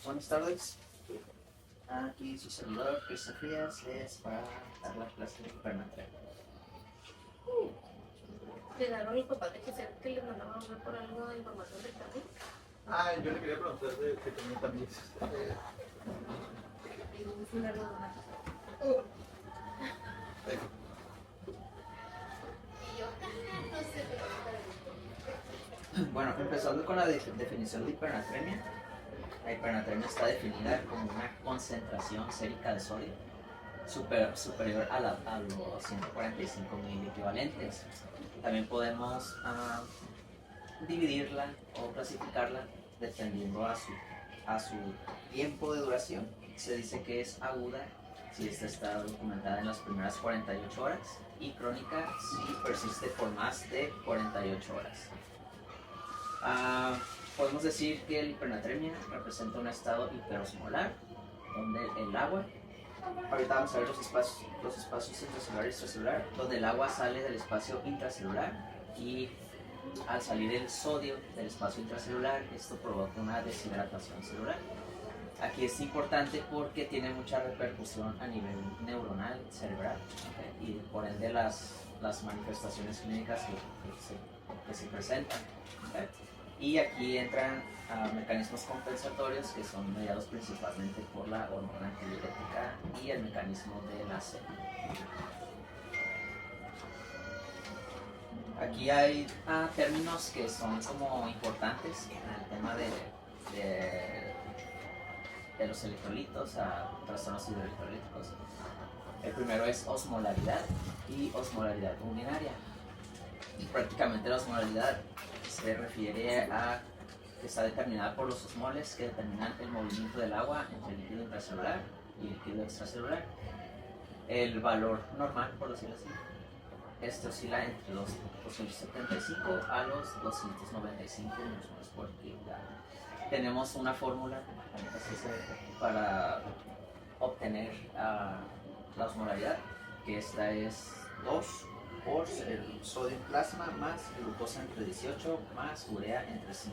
Buenas tardes. Aquí su servidor, Cristian Frías, les va a dar la clase de hipermetría. Llegaron los papás de que les mandaban a ver por algo de información del examen. Yo le quería preguntar de que tenía también. Y un largo de una cosa. Bueno, empezando con la definición de hipernatremia. La hipernatremia está definida como una concentración sérica de sodio superior a los 145.000 equivalentes. También podemos dividirla o clasificarla dependiendo a su tiempo de duración. Se dice que es aguda si esta está documentada en las primeras 48 horas y crónica si persiste por más de 48 horas. Podemos decir que la hipernatremia representa un estado hiperosmolar donde el agua, ahorita vamos a ver los espacios intracelular y extracelular, donde el agua sale del espacio intracelular y al salir el sodio del espacio intracelular, esto provoca una deshidratación celular. Aquí es importante porque tiene mucha repercusión a nivel neuronal, cerebral, ¿okay? Y por ende las manifestaciones clínicas que se presentan. ¿Okay? Y aquí entran mecanismos compensatorios que son mediados principalmente por la hormona antidiurética y el mecanismo de la sed. Aquí hay términos que son como importantes en el tema de los electrolitos, trastornos hidroelectrolíticos. El primero es osmolaridad y osmolaridad urinaria. Prácticamente la osmolaridad se refiere a que está determinada por los osmoles que determinan el movimiento del agua entre el líquido intracelular y el líquido extracelular. El valor normal, por decirlo así, oscila entre los 275 a los 295 milimoles por kilogramo. Tenemos una fórmula para obtener la osmolaridad, que esta es 2 por el sodio en plasma más glucosa entre 18 más urea entre 5.6.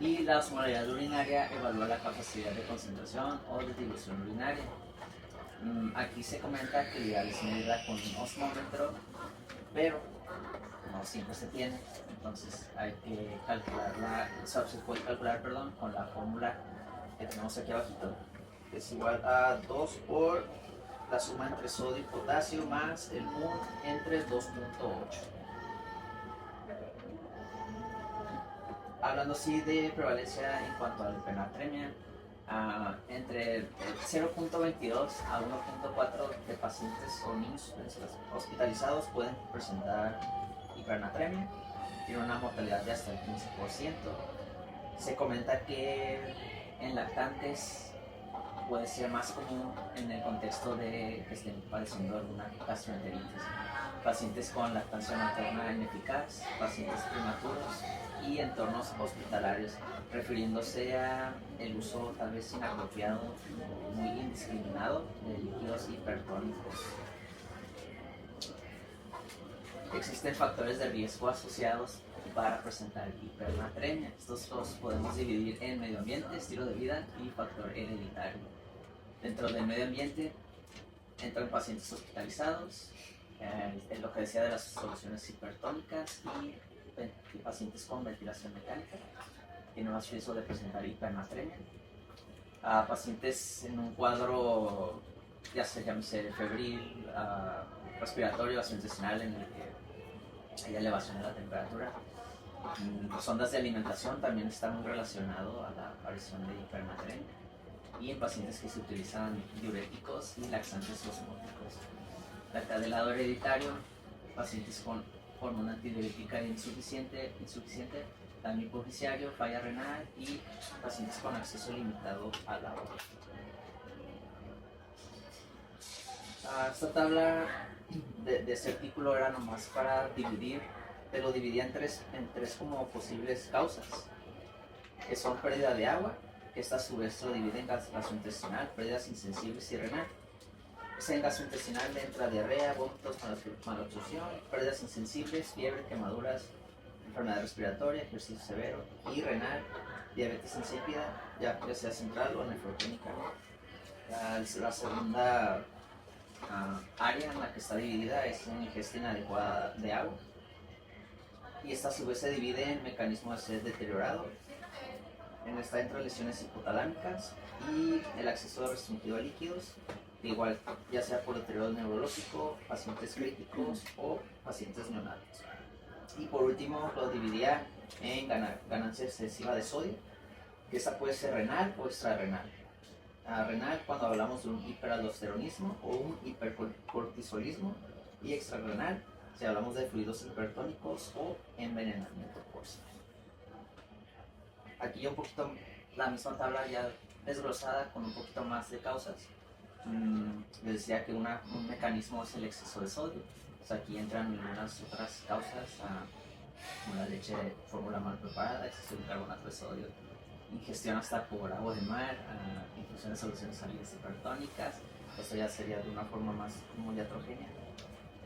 Y la osmolaridad urinaria evalúa la capacidad de concentración o de dilución urinaria. Aquí se comenta que ideal es medirla con un osmómetro, pero no siempre se tiene, entonces hay que calcularla, se puede calcular, con la fórmula que tenemos aquí abajito, que es igual a 2 por la suma entre sodio y potasio más el 1 entre 2.8. Hablando así de prevalencia en cuanto a la hipernatremia, entre 0.22 a 1.4 de pacientes o niños hospitalizados pueden presentar hipernatremia, tiene una mortalidad de hasta el 15%. Se comenta que en lactantes puede ser más común en el contexto de que estén padeciendo alguna gastroenteritis, pacientes con lactancia materna ineficaz, pacientes prematuros y entornos hospitalarios, refiriéndose a el uso tal vez inapropiado, muy indiscriminado de líquidos hipertónicos. Existen factores de riesgo asociados para presentar hipernatremia. Estos los podemos dividir en medio ambiente, estilo de vida y factor hereditario. Dentro del medio ambiente entran pacientes hospitalizados, lo que decía de las soluciones hipertónicas y pacientes con ventilación mecánica tienen más riesgo de presentar hipernatremia. Pacientes en un cuadro ya se llámese febril, respiratorio, gastrointestinal en el que hay elevación de la temperatura. Sondas de alimentación también está muy relacionado a la aparición de hipernatremia, y en pacientes que se utilizan diuréticos y laxantes osmóticos. Del lado hereditario, pacientes con hormona antidiurética insuficiente, daño hipofisiario, falla renal y pacientes con acceso limitado al agua. Esta tabla de este artículo era nomás para dividir, pero dividía en tres como posibles causas, que son pérdida de agua, que esta a su vez lo divide en gastrointestinal, pérdidas insensibles y renal. En gastrointestinal entra diarrea, vómitos, malabsorción, pérdidas insensibles, fiebre, quemaduras, enfermedad respiratoria, ejercicio severo y renal, diabetes insípida, ya sea central o nefrogénica. La segunda área en la que está dividida es una ingesta inadecuada de agua, y esta a su vez se divide en mecanismos de sed deteriorado. En esta entran lesiones hipotalámicas y el acceso restringido a líquidos, igual ya sea por deterioro neurológico, pacientes críticos o pacientes neonatos. Y por último lo dividía en ganancia excesiva de sodio, que esta puede ser renal o extrarrenal. Renal cuando hablamos de un hiperaldosteronismo o un hipercortisolismo, y extrarrenal si hablamos de fluidos hipertónicos o envenenamiento por sal. Aquí un poquito la misma tabla ya desglosada con un poquito más de causas. Les decía que un mecanismo es el exceso de sodio. O sea, aquí entran algunas otras causas, como la leche de fórmula mal preparada, exceso de carbonato de sodio, ingestión hasta por agua de mar, inclusión de soluciones salinas hipertónicas. Esto ya sería de una forma más como iatrogénea.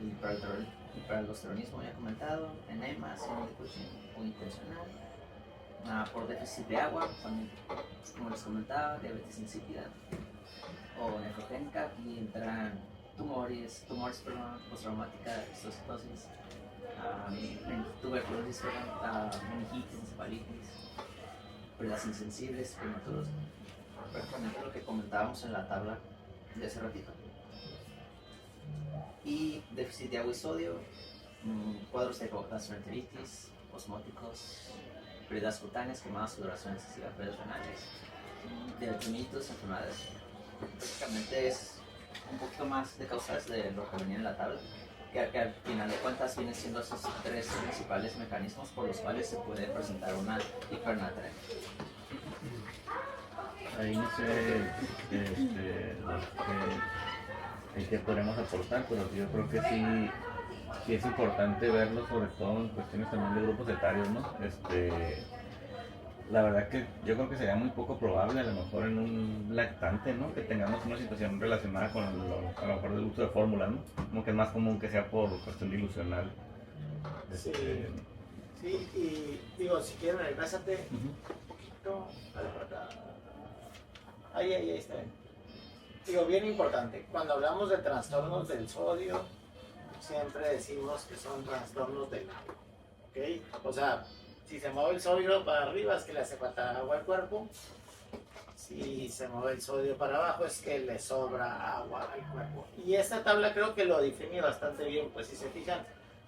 El hiperaldosteronismo ya comentado, enemas, o intencional. Por déficit de agua, también, como les comentaba, diabetes insípida o nefrogénica, y entran tumores postraumática, histocitosis, tuberculosis, meningitis, encefalitis, pérdidas insensibles, prematuros, prácticamente lo que comentábamos en la tabla de hace ratito. Y déficit de agua y sodio, cuadros de gastroenteritis, osmóticos, pérdidas cutáneas, quemadas, sudoración excesiva, pérdidas renales, diabetes, enfermedades. Prácticamente es un poquito más de causas de lo que venía en la tabla, que al final de cuentas vienen siendo esos tres principales mecanismos por los cuales se puede presentar una hipernatremia. Ahí no sé en qué podemos aportar, pero yo creo que sí es importante verlo, sobre todo en cuestiones también de grupos etarios, ¿no? La verdad que yo creo que sería muy poco probable, a lo mejor en un lactante, ¿no? Que tengamos una situación relacionada con a lo mejor el uso de fórmulas, ¿no? Como que es más común que sea por cuestión dilucional. Sí, y digo, si quieren, regrésate un poquito a la verdad. Ahí está bien. Digo, bien importante, cuando hablamos de trastornos del sodio, siempre decimos que son trastornos del agua, ¿ok? O sea, si se mueve el sodio para arriba es que le hace falta agua al cuerpo. Si se mueve el sodio para abajo es que le sobra agua al cuerpo. Y esta tabla creo que lo define bastante bien, pues si se fijan,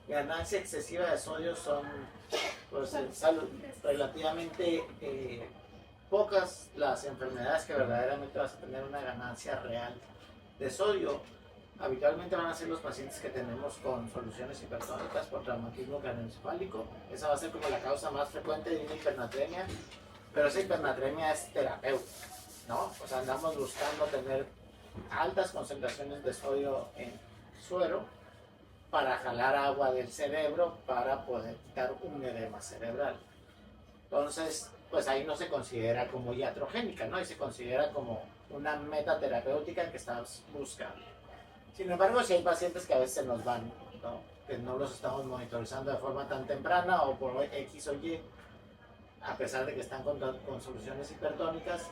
ganancia excesiva de sodio son pues, relativamente pocas las enfermedades que verdaderamente vas a tener una ganancia real de sodio. Habitualmente van a ser los pacientes que tenemos con soluciones hipertónicas por traumatismo craneoencefálico. Esa va a ser como la causa más frecuente de una hipernatremia, pero esa hipernatremia es terapéutica, ¿no? O sea, andamos buscando tener altas concentraciones de sodio en suero para jalar agua del cerebro para poder quitar un edema cerebral. Entonces, pues ahí no se considera como iatrogénica, ¿no? Y se considera como una meta terapéutica que estamos buscando. Sin embargo, si hay pacientes que a veces se nos van, ¿no? Que no los estamos monitorizando de forma tan temprana o por X o Y, a pesar de que están con soluciones hipertónicas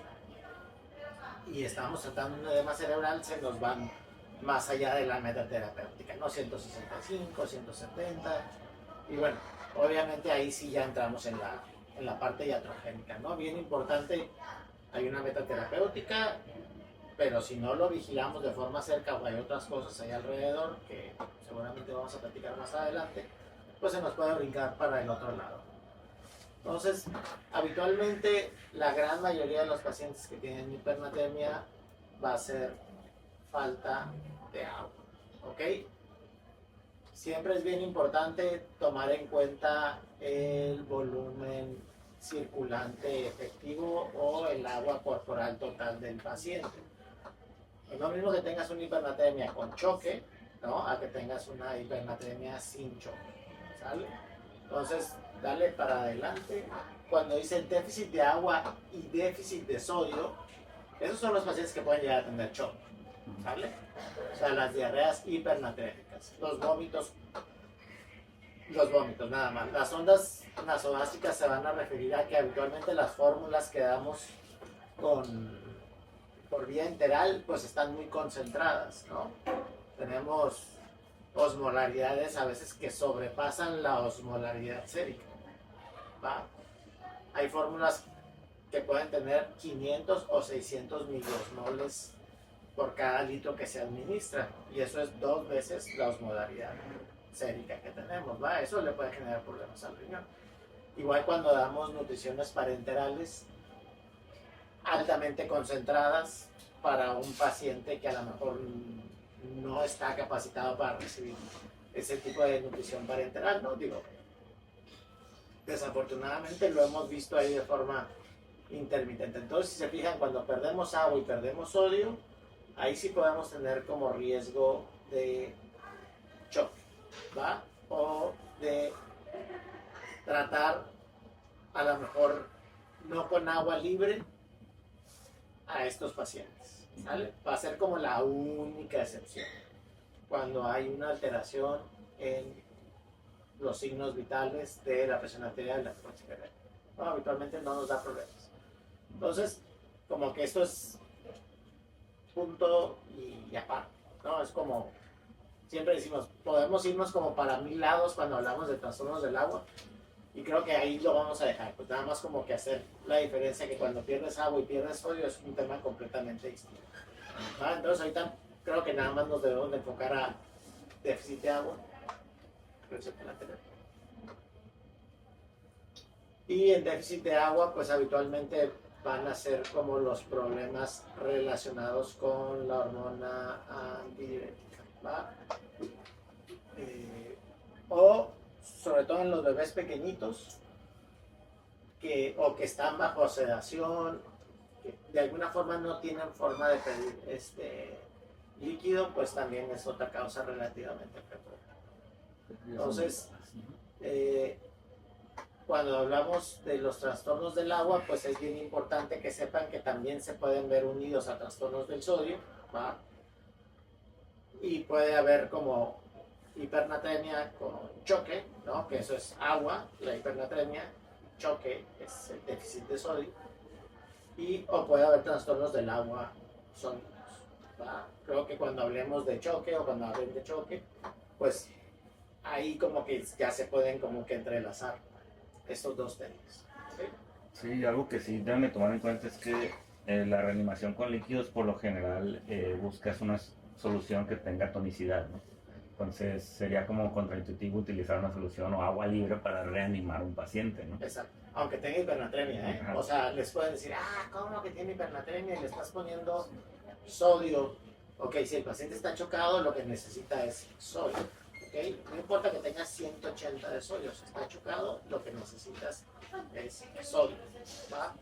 y estamos tratando un edema cerebral, se nos van más allá de la meta terapéutica, ¿no? 165, 170, y bueno, obviamente ahí sí ya entramos en la parte iatrogénica, ¿no? Bien importante, hay una meta terapéutica, pero si no lo vigilamos de forma cerca o hay otras cosas ahí alrededor que seguramente vamos a platicar más adelante, pues se nos puede brincar para el otro lado. Entonces, habitualmente la gran mayoría de los pacientes que tienen hipernatremia va a ser falta de agua, ¿ok? Siempre es bien importante tomar en cuenta el volumen circulante efectivo o el agua corporal total del paciente. Es lo mismo que tengas una hipernatremia con choque, ¿no? A que tengas una hipernatremia sin choque, ¿sale? Entonces, dale para adelante. Cuando dice déficit de agua y déficit de sodio, esos son los pacientes que pueden llegar a tener choque, ¿sale? O sea, las diarreas hipernatrémicas, los vómitos nada más. Las ondas nasogásticas se van a referir a que habitualmente las fórmulas que damos por vía enteral pues están muy concentradas, ¿no? Tenemos osmolaridades a veces que sobrepasan la osmolaridad sérica, ¿va? Hay fórmulas que pueden tener 500 o 600 miliosmoles por cada litro que se administra, y eso es 2 veces la osmolaridad sérica que tenemos, ¿va? Eso le puede generar problemas al riñón. Igual cuando damos nutriciones parenterales altamente concentradas para un paciente que a lo mejor no está capacitado para recibir ese tipo de nutrición parenteral, ¿no? Digo, desafortunadamente lo hemos visto ahí de forma intermitente. Entonces, si se fijan, cuando perdemos agua y perdemos sodio, ahí sí podemos tener como riesgo de choque, ¿va? O de tratar a lo mejor no con agua libre a estos pacientes, ¿sale? Va a ser como la única excepción cuando hay una alteración en los signos vitales de la presión arterial y la frecuencia cardíaca. No, habitualmente no nos da problemas. Entonces, como que esto es punto y aparte, ¿no? Es como, siempre decimos, podemos irnos como para 1000 lados cuando hablamos de trastornos del agua, y creo que ahí lo vamos a dejar, pues nada más como que hacer la diferencia que cuando pierdes agua y pierdes sodio es un tema completamente distinto. ¿Va? Entonces ahorita creo que nada más nos debemos de enfocar a déficit de agua. Y en déficit de agua, pues habitualmente van a ser como los problemas relacionados con la hormona antidiurética, ¿va? O sobre todo en los bebés pequeñitos que están bajo sedación, que de alguna forma no tienen forma de pedir líquido, pues también es otra causa relativamente frecuente. Entonces, cuando hablamos de los trastornos del agua, pues es bien importante que sepan que también se pueden ver unidos a trastornos del sodio, ¿va? Y puede haber como hipernatremia con choque, ¿no? Que eso es agua, la hipernatremia, choque es el déficit de sodio, o puede haber trastornos del agua sólidos, ¿va? Creo que cuando hablemos de choque o cuando hablen de choque, pues ahí como que ya se pueden como que entrelazar estos dos temas, ¿sí? Sí, algo que sí deben de tomar en cuenta es que la reanimación con líquidos por lo general buscas una solución que tenga tonicidad, ¿no? Entonces sería como contraintuitivo utilizar una solución o agua libre para reanimar a un paciente, ¿no? Exacto. Aunque tenga hipernatremia, ¿eh? Ajá. O sea, les pueden decir, ¿cómo que tiene hipernatremia y le estás poniendo sodio? Ok, si el paciente está chocado, lo que necesita es sodio, ¿ok? No importa que tenga 180 de sodio, si está chocado, lo que necesitas es sodio, ¿va?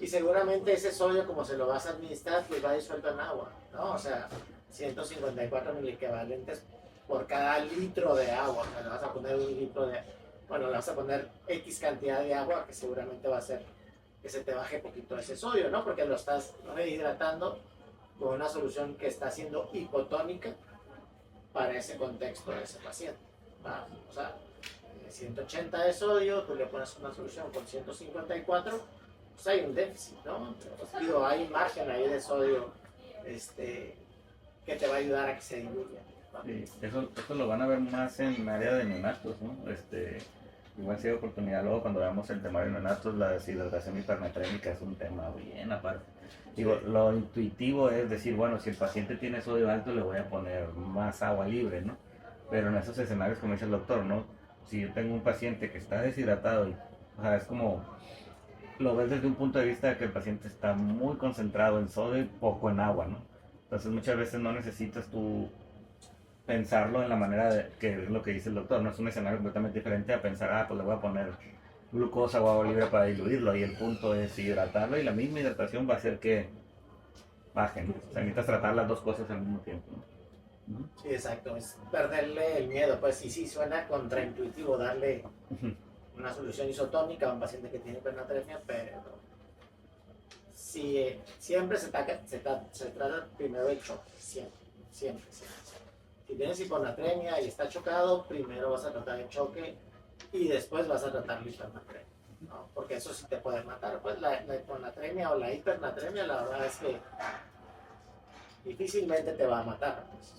Y seguramente ese sodio, como se lo vas a administrar, pues va disuelto en agua, ¿no? O sea, 154 miliequivalentes por cada litro de agua. O sea, le vas a poner un litro de, bueno, le vas a poner X cantidad de agua, que seguramente va a hacer que se te baje poquito ese sodio, ¿no? Porque lo estás rehidratando con una solución que está siendo hipotónica para ese contexto de ese paciente, ¿va? O sea, 180 de sodio, tú le pones una solución con 154, pues hay un déficit, ¿no? Pues, digo, hay margen ahí de sodio que te va a ayudar a que se diluya. Sí, eso lo van a ver más en área de neonatos, ¿no? Igual si hay oportunidad luego cuando veamos el tema de neonatos, la deshidratación hipernatrémica es un tema bien aparte. Digo, lo intuitivo es decir, bueno, si el paciente tiene sodio alto le voy a poner más agua libre, ¿no? Pero en esos escenarios, como dice el doctor, ¿no? Si yo tengo un paciente que está deshidratado, o sea, es como, lo ves desde un punto de vista de que el paciente está muy concentrado en sodio y poco en agua, ¿no? Entonces muchas veces no necesitas tú pensarlo en la manera que es lo que dice el doctor, no es un escenario completamente diferente a pensar, pues le voy a poner glucosa o agua libre para diluirlo, y el punto es hidratarlo, y la misma hidratación va a hacer que bajen, ¿no? O sea, necesitas tratar las dos cosas al mismo tiempo, ¿no? Sí, exacto, es perderle el miedo, pues, y sí suena contraintuitivo darle una solución isotónica a un paciente que tiene hipernatremia, pero sí, siempre se trata primero del choque, siempre. Si tienes hiponatremia y está chocado, primero vas a tratar el choque y después vas a tratar la hipernatremia, ¿no? Porque eso sí te puede matar. Pues la hiponatremia o la hipernatremia, la verdad es que difícilmente te va a matar, pues,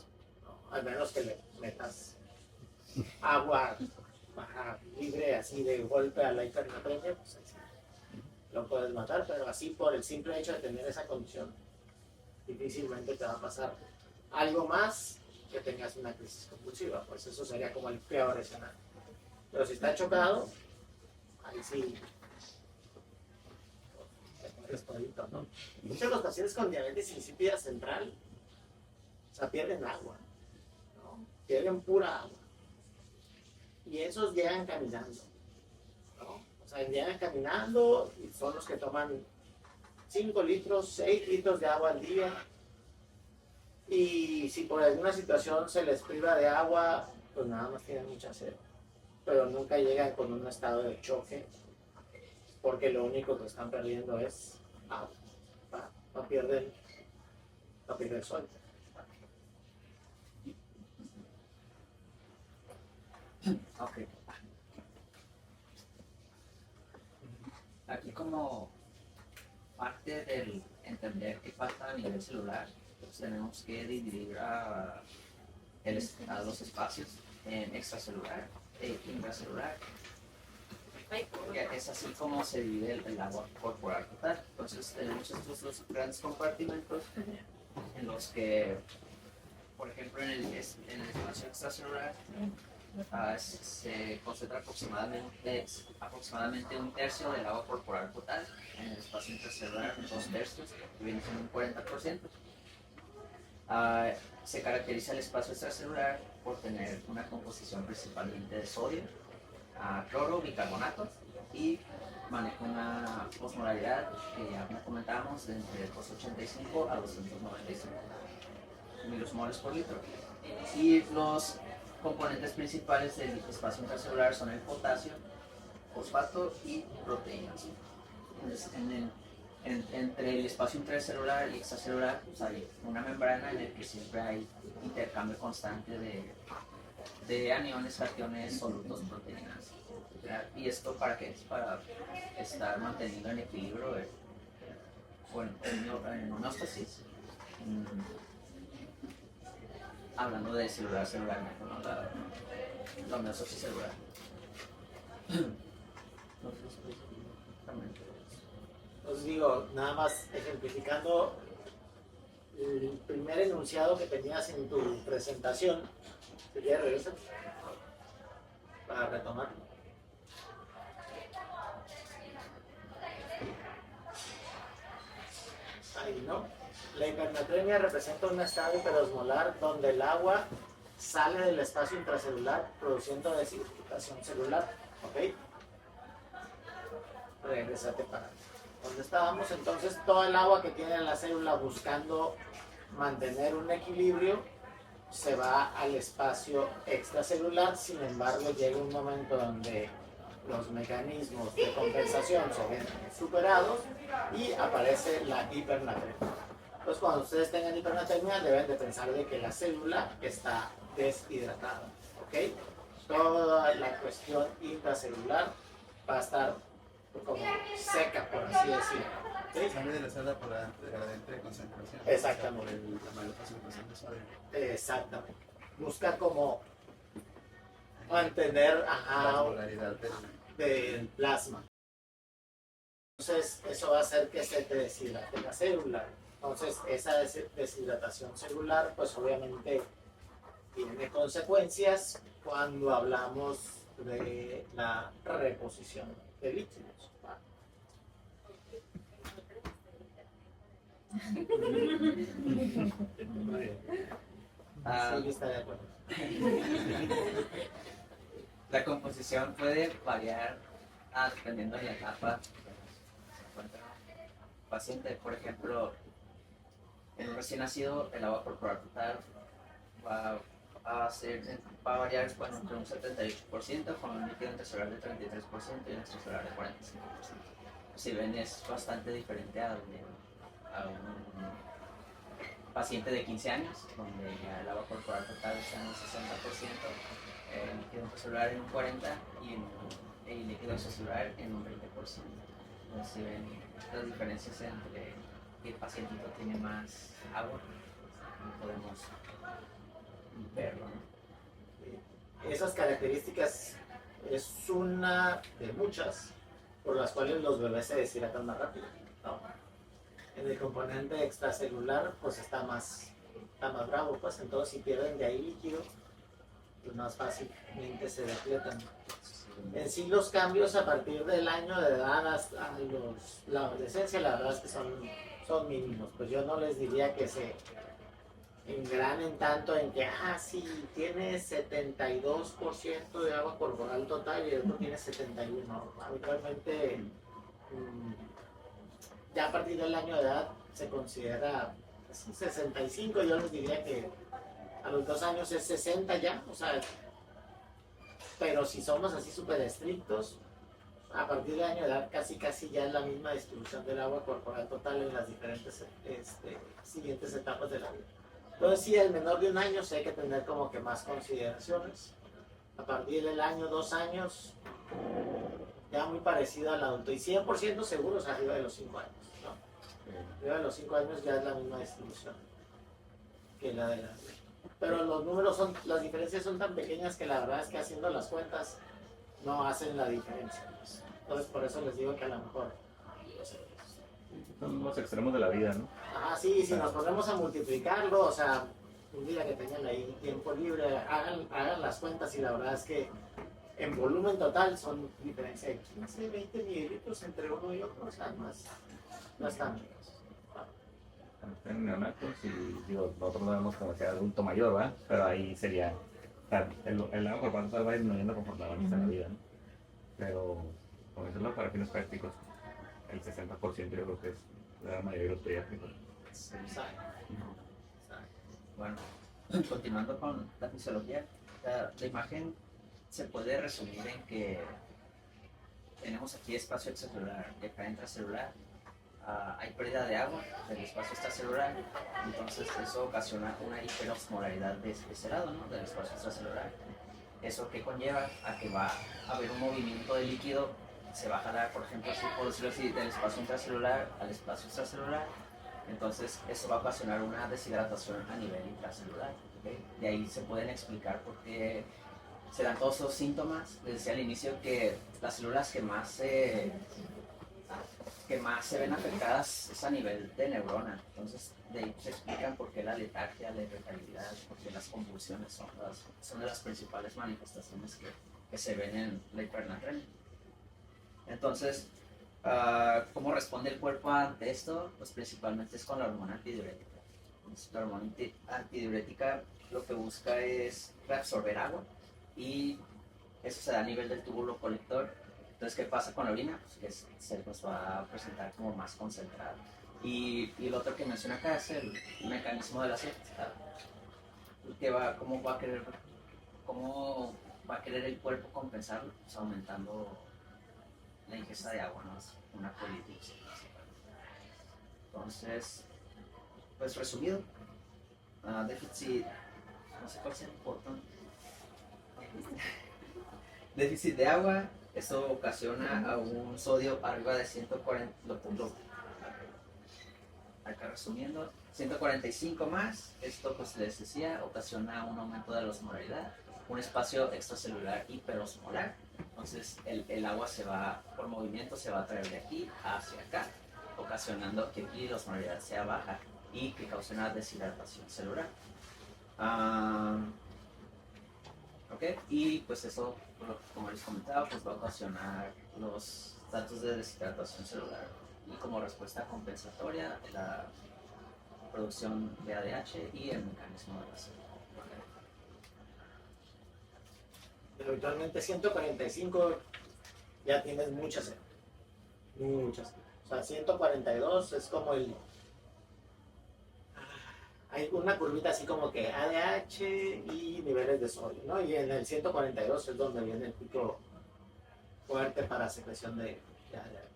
¿no? Al menos que le metas agua libre así de golpe a la hipernatremia, pues ahí sí lo puedes matar, pero así por el simple hecho de tener esa condición, difícilmente te va a pasar algo más que tengas una crisis compulsiva, pues eso sería como el peor escenario. Pero si está chocado, ahí sí te mueres todito, ¿no? Muchos de los pacientes con diabetes insípida central, o sea, pierden agua, ¿no? Pierden pura agua. Y esos llegan caminando, ¿no? O sea, llegan caminando y son los que toman 5 litros, 6 litros de agua al día. Y si por alguna situación se les priva de agua, pues nada más tienen mucha sed. Pero nunca llegan con un estado de choque, porque lo único que están perdiendo es agua. No pierden sol. Ok. Aquí como parte del entender qué pasa a nivel celular, pues tenemos que dividir a los espacios en extracelular e intracelular. Porque es así como se divide el agua corporal total. Entonces tenemos estos dos grandes compartimentos en los que, por ejemplo, en el espacio extracelular se concentra aproximadamente un tercio del agua corporal total. En el espacio intracelular, 2/3, que viene siendo un 40%. Se caracteriza el espacio extracelular por tener una composición principalmente de sodio, cloro, bicarbonato, y maneja una osmolaridad que ya comentábamos de entre 285 a 295 milosmoles por litro. Y los componentes principales del espacio intracelular son el potasio, fosfato y proteínas. Entonces, entre el espacio intracelular y extracelular, pues hay una membrana en la que siempre hay intercambio constante de aniones, cationes, solutos, proteínas. ¿Y esto para qué? Es para estar manteniendo en equilibrio en homeostasis. Hablando de celular, ¿no? La homeostasis celular. Os digo, nada más ejemplificando el primer enunciado que tenías en tu presentación. ¿Te quieres regresar? Para retomar. Ahí, ¿no? La hipernatremia representa un estado hiperosmolar donde el agua sale del espacio intracelular produciendo deshidratación celular. ¿Ok? Regresate para donde estábamos. Entonces, toda el agua que tiene la célula buscando mantener un equilibrio se va al espacio extracelular. Sin embargo, llega un momento donde los mecanismos de compensación se ven superados y aparece la hipernatremia. Entonces, cuando ustedes tengan hipernatremia, deben de pensar de que la célula está deshidratada, ¿ok? Toda la cuestión intracelular va a estar como seca, por así decirlo. ¿Sí? Sale de la sala por la gradiente de concentración. Exactamente. Por la mayor concentración de sodio. Exactamente. Busca como mantener La polaridad del plasma. Entonces, eso va a hacer que se te deshidrate la célula. Entonces, esa deshidratación celular, pues obviamente tiene consecuencias cuando hablamos de la reposición de líquidos. Sí, está de acuerdo. La composición puede variar dependiendo de la etapa que se encuentra el paciente. Por ejemplo, en un recién nacido, el agua corporal total va a variar entre un 78%, con un líquido intracelular de 33% y un extracelular de 45%. Si ven, es bastante diferente a un paciente de 15 años, donde ya el agua corporal total está en el 60%, el líquido intracelular en un 40% y el líquido extracelular en un 20%. Entonces, si ven las diferencias entre el pacientito tiene más agua, podemos verlo, ¿no? Esas características es una de muchas por las cuales los bebés se deshidratan más rápido, ¿no? En el componente extracelular pues está más bravo, pues entonces si pierden de ahí líquido, pues más fácilmente se depletan. En sí los cambios a partir del año de edad hasta la adolescencia, la verdad es que son mínimos. Pues yo no les diría que se engranen tanto en que, si tiene 72% de agua corporal total y el otro tiene 71%. Habitualmente, ya a partir del año de edad se considera 65%. Yo les diría que a los 2 años es 60 ya, o sea, pero si somos así súper estrictos, a partir del año de edad casi ya es la misma distribución del agua corporal total en las diferentes siguientes etapas de la vida. Entonces sí, el menor de 1 año sí hay que tener como que más consideraciones. A partir del año, 2 años, ya muy parecido al adulto. Y 100% seguros arriba de los 5 años, ¿no? Arriba de los 5 años ya es la misma distribución que la de la vida. Pero los números las diferencias son tan pequeñas que la verdad es que haciendo las cuentas no hacen la diferencia. Entonces por eso les digo que a lo mejor Son los extremos de la vida, ¿no? sí, si nos ponemos a multiplicarlo, o sea, un día que tengan ahí tiempo libre, hagan las cuentas y la verdad es que en volumen total son diferencia de 15, 20 mililitros entre uno y otro, o sea, no es tanto. En neonatos y digo, nosotros lo vemos como sea adulto mayor, ¿verdad? Pero ahí sería, o sea, el agua corporal total va disminuyendo conforme avanza la vida, ¿no? Pero, como decirlo, para fines prácticos, el 60% yo creo que es la mayoría de los pediátricos. Bueno, continuando con la fisiología, la imagen se puede resumir en que tenemos aquí espacio extracelular y acá intracelular. Hay pérdida de agua del espacio extracelular, entonces eso ocasiona una hiperosmolaridad de ese lado, ¿no? Del espacio extracelular. Eso que conlleva a que va a haber un movimiento de líquido, se va a jalar, por ejemplo, por decirlo así, del espacio intracelular al espacio extracelular. Entonces eso va a ocasionar una deshidratación a nivel intracelular, ¿okay? De ahí se pueden explicar por qué se dan todos esos síntomas. Les decía al inicio que las células que más se ven afectadas es a nivel de neurona. Entonces de ahí se explican por qué la letargia, la irritabilidad, por qué las convulsiones son de las principales manifestaciones que se ven en la hipernatremia. Entonces, ¿cómo responde el cuerpo ante esto? Pues principalmente es con la hormona antidiurética. La hormona antidiurética lo que busca es reabsorber agua y eso se da a nivel del túbulo colector. Entonces, ¿qué pasa con la orina? Pues que se nos va a presentar como más concentrado. Y lo otro que menciona acá es el mecanismo de la sed. ¿Cómo va a querer el cuerpo compensarlo? Pues aumentando la ingesta de agua, ¿no? Es una colitis. Entonces, pues resumido, déficit, no sé cuál sea el botón. Déficit de agua, eso ocasiona a un sodio arriba de 140, acá resumiendo, 145 más, esto pues les decía, ocasiona un aumento de la osmolaridad, un espacio extracelular hiperosmolar. Entonces el agua por movimiento se va a traer de aquí hacia acá, ocasionando que aquí la osmolaridad sea baja y que cause una deshidratación celular. Y pues eso, como les comentaba, pues va a ocasionar los datos de deshidratación celular y como respuesta compensatoria la producción de ADH y el mecanismo de la sed. Pero habitualmente 145 ya tienes muchas. O sea, 142 es como hay una curvita así como que ADH y niveles de sodio, ¿no? Y en el 142 es donde viene el pico fuerte para secreción de ADH.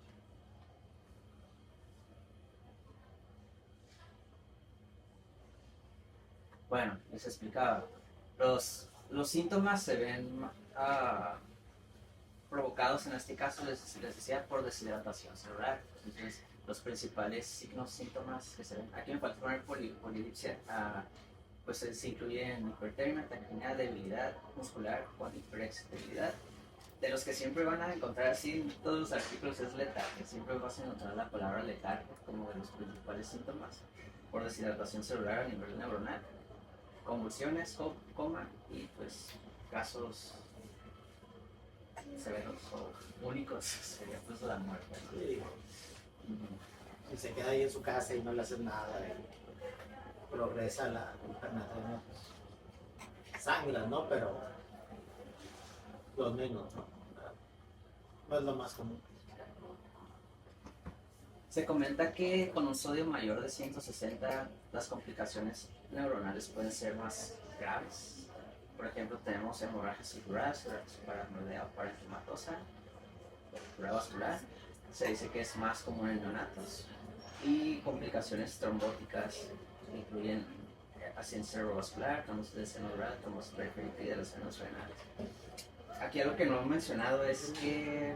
Bueno, les explicaba, los Los síntomas se ven provocados en este caso, les decía, por deshidratación celular. Entonces, los principales signos, síntomas que se ven, aquí me falta poner polidipsia, pues se incluyen hipertermia, taquicardia, debilidad muscular con hiperexcitabilidad. De los que siempre van a encontrar así en todos los artículos es letargia, siempre vas a encontrar la palabra letargia como de los principales síntomas, por deshidratación celular a nivel neuronal, convulsiones, coma y pues casos severos o únicos sería pues la muerte. Sí. Ujú. Y se queda ahí en su casa y no le hacen nada y progresa la hipernatremia, pues, sangra, ¿no? Pero los menos, ¿no? No es lo más común. Se comenta que con un sodio mayor de 160 las complicaciones neuronales pueden ser más graves. Por ejemplo, tenemos hemorragia cerebral, paranoidea o parenquimatosa, fractura vascular. Se dice que es más común en neonatos. Y complicaciones trombóticas que incluyen accidente cerebrovascular, trombosis del seno oral, trombosis periférica y de las venas renales. Aquí algo que no he mencionado es que,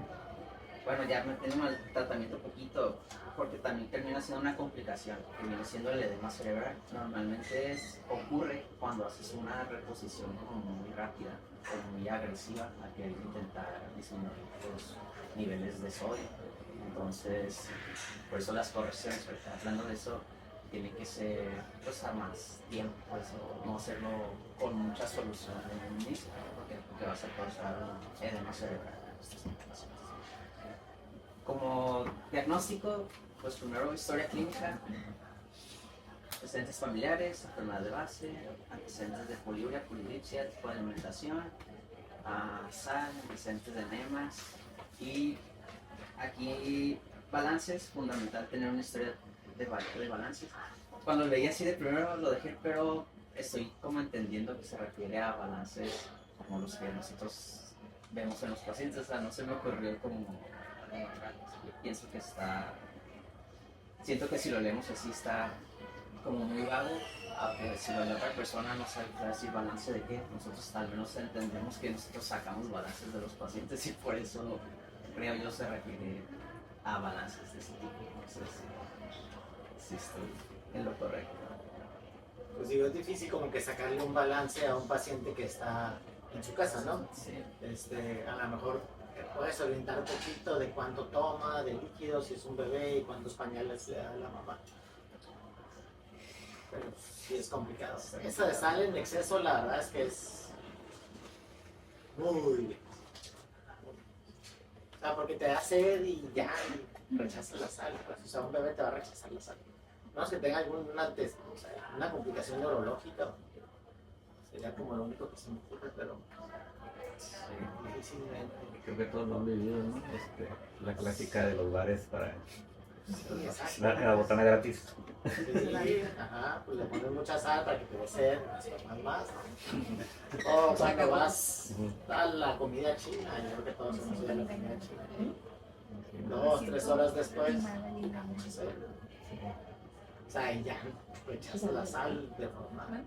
bueno, ya metiendo al tratamiento un poquito, porque también termina siendo una complicación, que viene siendo el edema cerebral. Normalmente ocurre cuando haces una reposición como muy rápida o muy agresiva a querer intentar disminuir los niveles de sodio. Entonces, por eso las correcciones, porque hablando de eso, tiene que ser pues, a más tiempo, pues, o no hacerlo con mucha solución en un inicio, porque vas a causar un edema cerebral en estas complicaciones. Como diagnóstico, pues primero historia clínica, antecedentes familiares, enfermedad de base, antecedentes de poliuria, polidipsia, tipo de alimentación, sal, antecedentes de enemas y aquí balances, fundamental tener una historia de balances. Cuando lo leí así de primero lo dejé, pero estoy como entendiendo que se refiere a balances como los que nosotros vemos en los pacientes, o sea, no se me ocurrió como pienso que siento que si lo leemos así está como muy vago, aunque si lo lee otra persona no sabe decir balance de qué, nosotros al menos entendemos que nosotros sacamos balances de los pacientes y por eso creo yo se refiere a balances de ese tipo, entonces sí estoy en lo correcto. Pues digo, es difícil como que sacarle un balance a un paciente que está en su casa, ¿no? Sí. A lo mejor te puedes orientar un poquito de cuánto toma, de líquidos, si es un bebé y cuántos pañales le da la mamá. Pero sí es complicado. Eso de sal en exceso, la verdad es que es muy difícil. O sea, porque te da sed y ya y rechazas la sal. Pues. O sea, un bebé te va a rechazar la sal. No es que tenga una complicación neurológica, sería como lo único que se me ocurre, pero difícilmente. Creo que todos lo han vivido, ¿no? La clásica de los bares para Sí, exacto. la botana gratis. Sí, ajá, pues le pones mucha sal para que te dé sed, más, ¿no? O cuando vas a la comida china, yo creo que todos hemos ido a la comida china. 2, 3 horas después, mucha sed. O sea, y ya rechazas la sal de forma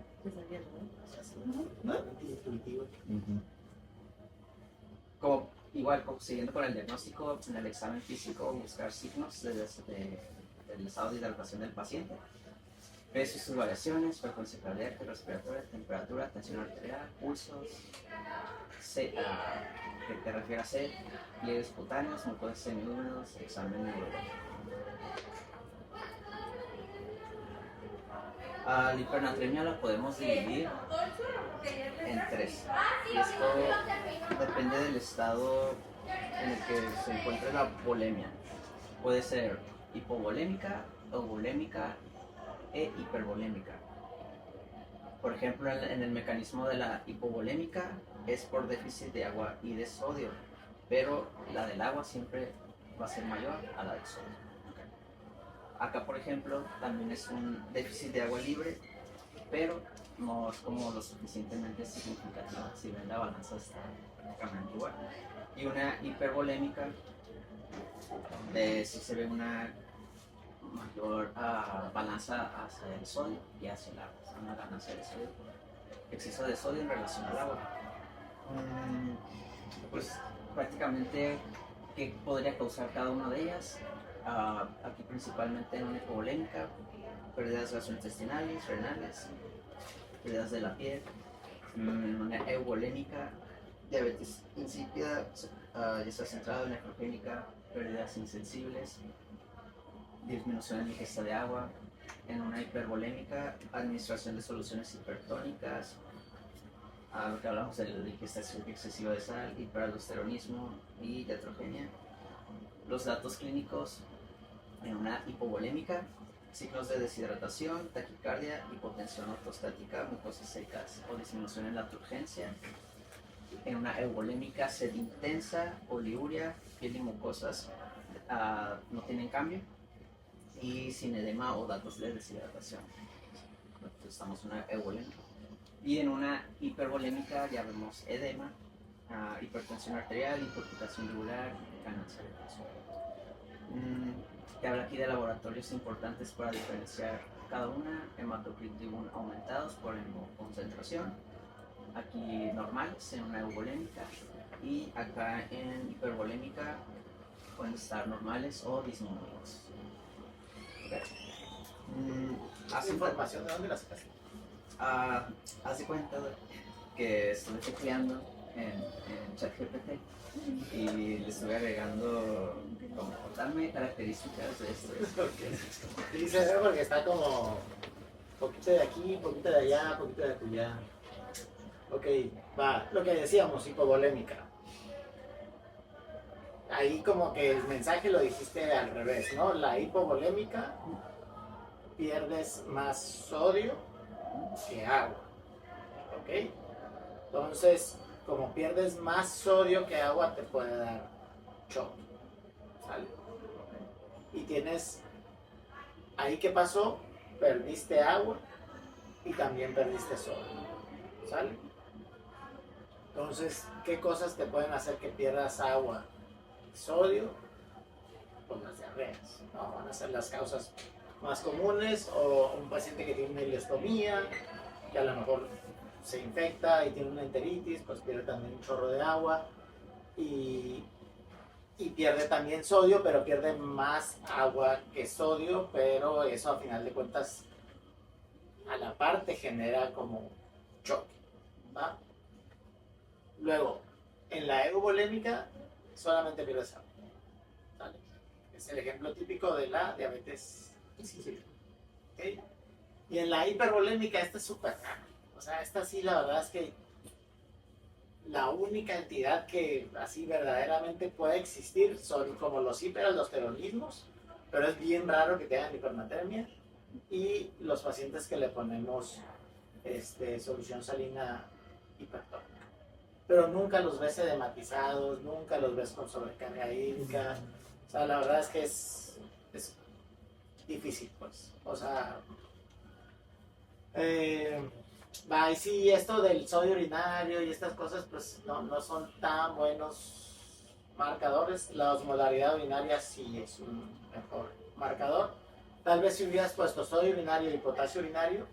intuitiva. Siguiendo con el diagnóstico, en el examen físico buscar signos del estado de hidratación del paciente, peso y sus variaciones, frecuencia cardíaca, respiratoria, temperatura, tensión arterial, pulsos, que te refiere a sed, pliegues cutáneos, mucosas semihúmedos, examen neurológico. La hipernatremia la podemos dividir en 3. Y esto depende del estado en el que se encuentre la volemia. Puede ser hipovolémica, euvolémica e hipervolémica. Por ejemplo, en el mecanismo de la hipovolémica es por déficit de agua y de sodio, pero la del agua siempre va a ser mayor a la del sodio. Acá, por ejemplo, también es un déficit de agua libre, pero no es como lo suficientemente significativo. Si ven, la balanza está prácticamente igual. Y una hipervolémica, si se ve una mayor balanza hacia el sodio y hacia el agua. Una ganancia de sodio, exceso de sodio en relación al agua. Pues prácticamente, ¿qué podría causar cada una de ellas? Aquí principalmente en una hipovolémica, pérdidas gastrointestinales, renales, pérdidas de la piel, en una euvolémica, diabetes insípida, ya está centrado en nefrogénica, pérdidas insensibles, disminución en la ingesta de agua, en una hipervolémica, administración de soluciones hipertónicas, a lo que hablamos de la ingesta excesiva de sal, hiperaldosteronismo y iatrogenia. Los datos clínicos en una hipovolémica, signos de deshidratación, taquicardia, hipotensión ortostática, mucosas secas o disminución en la turgencia. En una euvolémica, sed intensa, poliuria, piel y mucosas no tienen cambio y sin edema o datos de deshidratación. Entonces estamos en una euvolémica. Y en una hipervolémica ya vemos edema, hipertensión arterial, hiperputación yugular, cáncer. Te habla aquí de laboratorios importantes para diferenciar cada una: hematocrit y BUN aumentados por concentración, aquí normales en una euvolémica, y acá en hipervolémica pueden estar normales o disminuidos. Okay. ¿Esa información de dónde la sacaste? Haz de cuenta que estuve tecleando en ChatGPT y le estuve agregando como darme características de esto. Sí, se ve porque está como poquito de aquí, poquito de allá, poquito de acullá. Ok, va, lo que decíamos, hipovolémica. Ahí como que el mensaje lo dijiste al revés, ¿no? La hipovolémica, pierdes más sodio que agua, ¿ok? Entonces, como pierdes más sodio que agua, te puede dar shock, ¿sale? Y tienes, ahí ¿qué pasó? Perdiste agua y también perdiste sodio, ¿sale? Entonces, ¿qué cosas te pueden hacer que pierdas agua y sodio? Pues las diarreas, ¿no? Van a ser las causas más comunes, o un paciente que tiene una ileostomía, que a lo mejor se infecta y tiene una enteritis, pues pierde también un chorro de agua y pierde también sodio, pero pierde más agua que sodio, pero eso a final de cuentas a la par te genera como choque, ¿va? Luego, en la euvolémica solamente pierdes agua, ¿vale? Es el ejemplo típico de la diabetes insípida, ¿okay? Y en la hipervolémica esta es súper rara. O sea, esta sí la verdad es que la única entidad que así verdaderamente puede existir son como los hiperaldosteronismos, pero es bien raro que tengan hipernatremia, y los pacientes que le ponemos solución salina hipertónica. Pero nunca los ves edematizados, nunca los ves con sobrecarga hídrica. O sea, la verdad es que es difícil, pues. O sea, y sí, esto del sodio urinario y estas cosas, pues no son tan buenos marcadores. La osmolaridad urinaria sí es un mejor marcador. Tal vez si hubieras puesto sodio urinario y potasio urinario,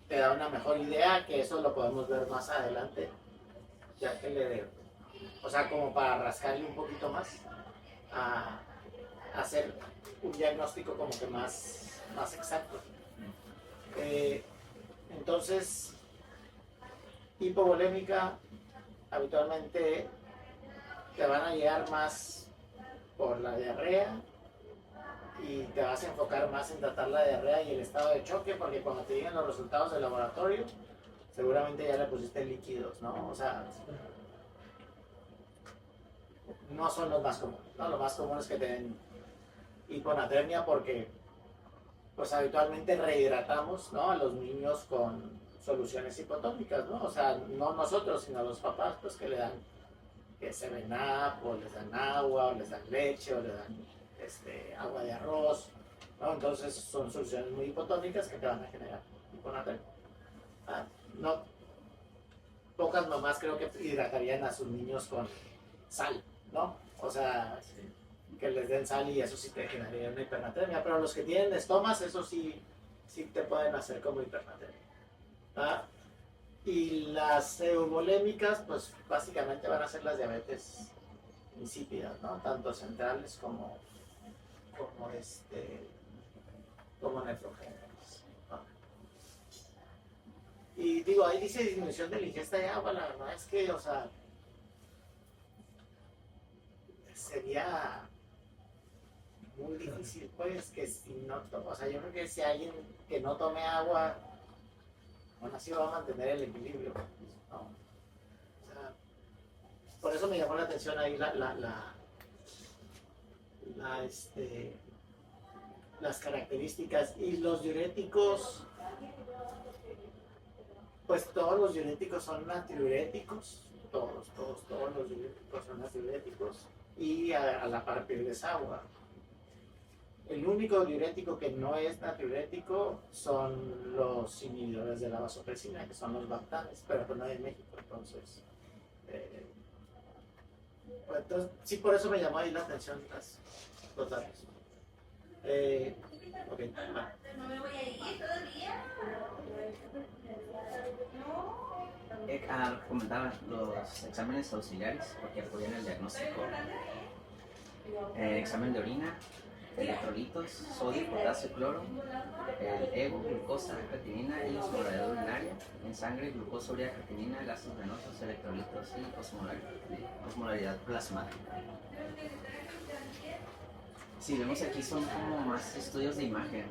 te da una mejor idea, que eso lo podemos ver más adelante, ya que o sea, como para rascarle un poquito más, a hacer un diagnóstico como que más exacto. Entonces, hipovolémica, habitualmente te van a llegar más por la diarrea, y te vas a enfocar más en tratar la diarrea y el estado de choque, porque cuando te lleguen los resultados del laboratorio, seguramente ya le pusiste líquidos, ¿no? O sea, no son los más comunes, ¿no? Lo más común es que te den hiponatremia, porque pues habitualmente rehidratamos, ¿no?, a los niños con soluciones hipotónicas, ¿no? O sea, no nosotros, sino los papás, pues que le dan que 7-Up, o les dan agua, o les dan leche, o le dan agua de arroz, ¿no? Entonces son soluciones muy hipotónicas que te van a generar hiponatremia. No, pocas mamás creo que hidratarían a sus niños con sal, ¿no? O sea, que les den sal, y eso sí te generaría una hipernatremia, pero los que tienen estomas, eso sí te pueden hacer como hipernatremia. Y las eubolémicas, pues básicamente van a ser las diabetes insípidas, ¿no? Tanto centrales como nefrogénicas, ¿no? Y digo, ahí dice disminución de la ingesta de agua, la verdad es que, o sea, sería muy difícil, pues, que si no, o sea, yo creo que si alguien que no tome agua, bueno, así va a mantener el equilibrio, ¿no? O sea, por eso me llamó la atención ahí las características. Y los diuréticos, pues todos los diuréticos son antidiuréticos, todos los diuréticos son antidiuréticos, y a la par pierdes agua. El único diurético que no es natriurético son los inhibidores de la vasopresina, que son los bactanes, pero pues no hay en México, entonces, pues, entonces sí, por eso me llamó ahí la atención los datos. Ok, va. No me voy a ir todavía. Comentaba los exámenes auxiliares porque apoyan el diagnóstico. Examen de orina, electrolitos, sodio, potasio, cloro, el ego, glucosa, creatinina y osmolaridad urinaria, en sangre, glucosa, urea, creatinina, gases venosos, electrolitos y osmolaridad plasmática. Si vemos aquí son como más estudios de imagen.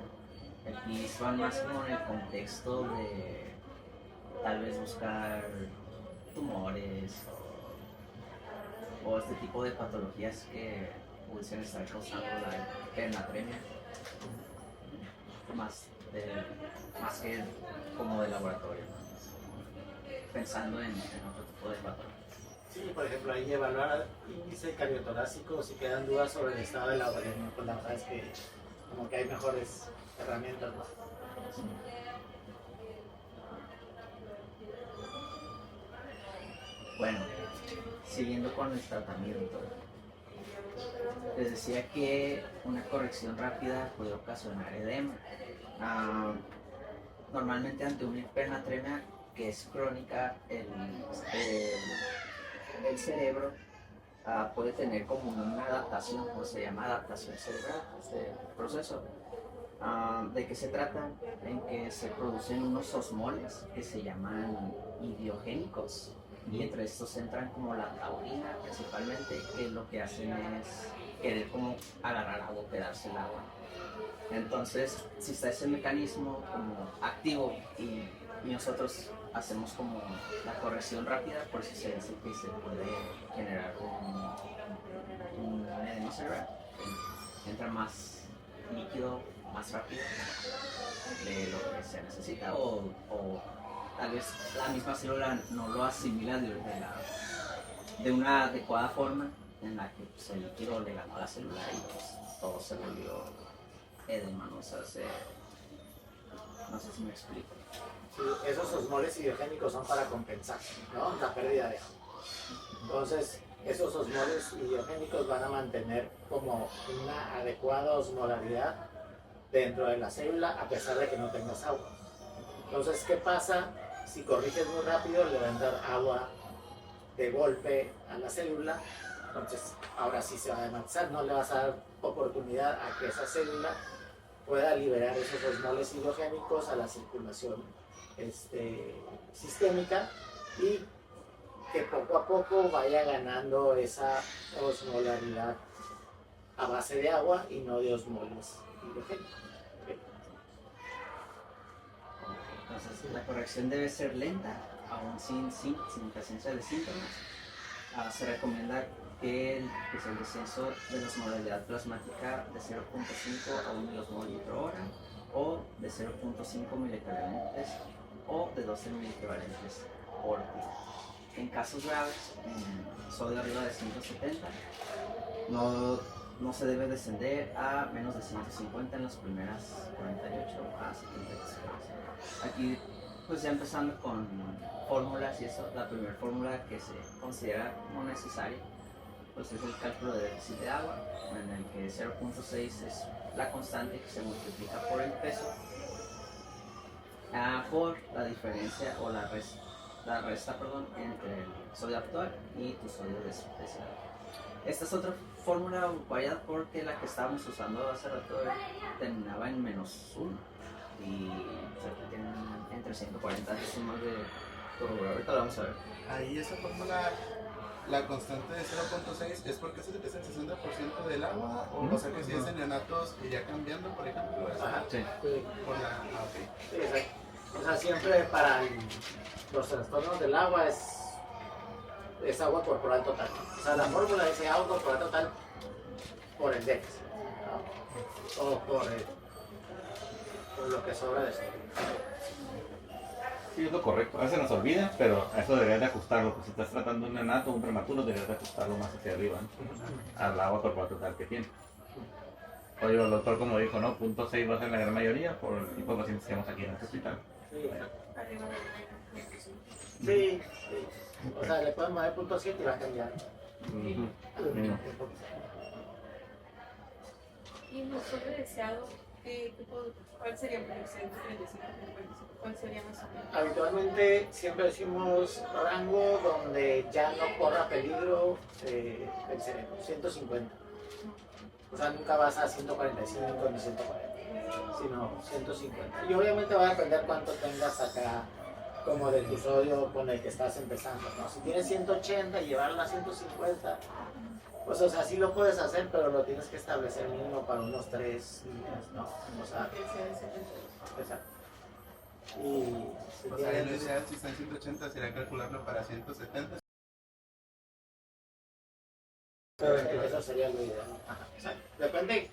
Aquí son más como en el contexto de tal vez buscar tumores o este tipo de patologías que pudiesen estar causando la hipernatremia. Más que como de laboratorio, ¿no? Pensando en otro tipo de patologías. Sí, por ejemplo, ahí evaluar índice cardiotorácico, si quedan dudas sobre el estado de la uremia, pues la verdad es que como que hay mejores herramientas, ¿no? Bueno, siguiendo con el tratamiento, les decía que una corrección rápida puede ocasionar edema. Normalmente ante una hipernatremia que es crónica, el cerebro puede tener como una adaptación, o se llama adaptación cerebral, este proceso. ¿De qué se trata? En que se producen unos osmoles que se llaman idiogénicos, y entre estos entran como la taurina principalmente, que lo que hacen es querer como agarrar agua, quedarse el agua. Entonces, si está ese mecanismo como activo y nosotros hacemos como la corrección rápida, por si se dice que se puede generar un edema cerebral, entra más líquido más rápido de lo que se necesita, o tal vez la misma célula no lo asimila de una adecuada forma en la que pues, el líquido le ganó a la célula y pues, todo se volvió edema, ¿no? O sea, no sé si me explico. Sí, esos osmoles idiogénicos son para compensar, ¿no?, la pérdida de agua. Entonces, esos osmoles idiogénicos van a mantener como una adecuada osmolaridad dentro de la célula a pesar de que no tengas agua. Entonces, ¿qué pasa? Si corriges muy rápido, le va a entrar agua de golpe a la célula, entonces ahora sí se va a dematizar, no le vas a dar oportunidad a que esa célula pueda liberar esos osmoles idiogénicos a la circulación sistémica, y que poco a poco vaya ganando esa osmolaridad a base de agua y no de osmoles idiogénicos. Entonces, la corrección debe ser lenta, aún sin presencia de síntomas. Se recomienda que el descenso de la osmolaridad plasmática de 0.5 a 1 milosmol por hora, o de 0.5 miliequivalentes o de 12 miliequivalentes por día. En casos graves, sodio arriba de 170, no se debe descender a menos de 150 en las primeras 48 a 72 horas. Aquí, pues ya empezando con fórmulas y eso, la primera fórmula que se considera no necesaria, pues es el cálculo de déficit de agua, en el que 0.6 es la constante que se multiplica por el peso por la diferencia o la la resta, perdón, entre el sodio actual y tu sodio deseado. Esta es otra fórmula variada porque la que estábamos usando hace rato terminaba en -1 y o sea, que tienen entre 140 decimos de corroborar. Ahorita lo vamos a ver. Ahí esa fórmula, la constante de 0.6 es porque es el 60% del agua, o sea que si es en neonatos iría cambiando, por ejemplo, eso. Ajá. Sí. Sí, Por la, ok. sí, exacto. O sea, siempre para los trastornos del agua es agua corporal total. O sea, la fórmula dice agua corporal total por el déficit, ¿no? O por lo que sobra de sodio. Sí, es lo correcto. A veces nos olvida, pero a eso deberías de ajustarlo. Pues si estás tratando un neonato o un prematuro, deberías de ajustarlo más hacia arriba, ¿no? Al agua corporal total que tiene. Oye, el doctor como dijo, ¿no? 0.6 va a ser la gran mayoría por el tipo de pacientes que tenemos aquí en este hospital. Sí, Arriba de 9.5. sí, sí. O sea, le pueden mover .7 y va a cambiar. Ujú. Mínimo. Y el sodio deseado, ¿cuál sería el 35, 45? ¿Cuál sería más o menos? Habitualmente siempre decimos rango donde ya no corra peligro el cerebro, 150. O sea, nunca vas a 145 ni 140, sino 150. Y obviamente va a depender cuánto tengas acá como de tu sodio con el que estás empezando, ¿no? Si tienes 180 y llevarlo a 150, pues o sea, sí lo puedes hacer, pero lo tienes que establecer mínimo para unos 3 días, ¿no? O sea, exacto. Y si O sea, lo tienes- ideal si está en 180 sería calcularlo para 170. Pero eso sería lo ideal. Ajá, exacto. Depende,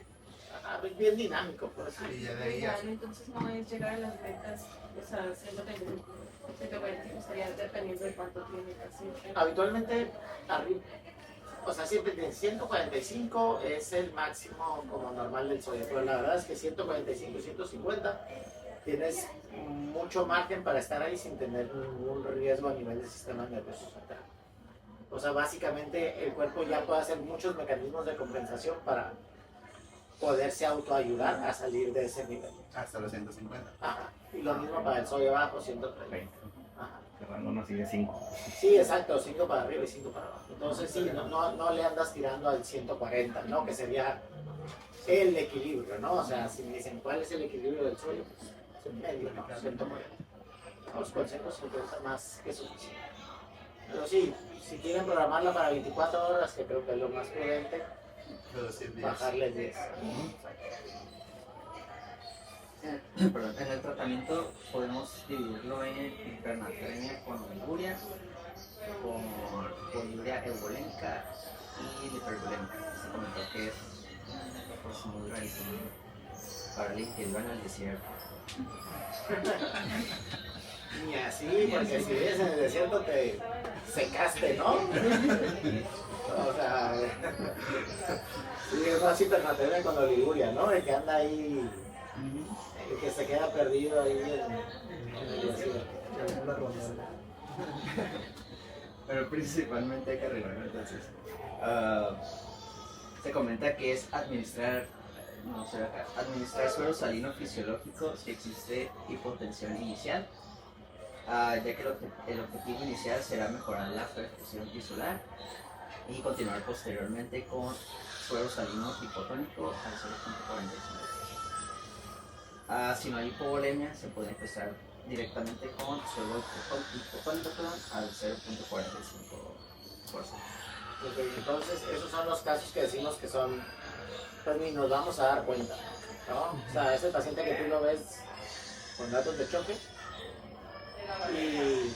es bien dinámico, pues. Y ya de ahí ya. Entonces no es llegar a las metas, o sea, 135, 145 sería dependiendo de cuánto tiene el paciente. Habitualmente, arriba, o sea, siempre tiene 145 es el máximo como normal del sodio, pero la verdad es que 145 y 150 tienes mucho margen para estar ahí sin tener ningún riesgo a nivel del sistema nervioso central. O sea, básicamente el cuerpo ya puede hacer muchos mecanismos de compensación para poderse autoayudar a salir de ese nivel. Hasta los 150. Ajá. Y lo mismo para el sodio bajo, 130. 20. Ajá. El rango nos sigue 5. Sí, exacto, 5 para arriba y 5 para abajo. Entonces sí, no le andas tirando al 140, ¿no? Que sería el equilibrio, ¿no? O sea, si me dicen cuál es el equilibrio del sodio, pues en medio, ¿no? 140. Vamos con 150 más que suficiente. Pero sí, si quieren programarla para 24 horas, que creo que es lo más prudente, Reducir 10. bajarle 10. Perdón, en el tratamiento podemos dividirlo en hipernatremia con oliguria, con poliuria eubolémica y hipervolémica. Se comentó que es pues, muy rarísimo para alguien que viva en el desierto. Ni así, porque si vives en el desierto te secaste, ¿no? O sea, sí, es más hipernatremia con oliguria, ¿no? El que anda ahí, el que se queda perdido ahí en el desierto. Pero principalmente hay que arreglarlo entonces. Se comenta que es administrar suero salino fisiológico si existe hipotensión inicial, ya que el objetivo inicial será mejorar la perfusión tisular y continuar posteriormente con suero salino hipotónico al 0.45. Si no hay hipovolemia, se puede empezar directamente con suero hipotónico al 0.45%. Ok, entonces, esos son los casos que decimos que son, pues ni nos vamos a dar cuenta, ¿no? O sea, ese paciente que tú lo ves con datos de choque y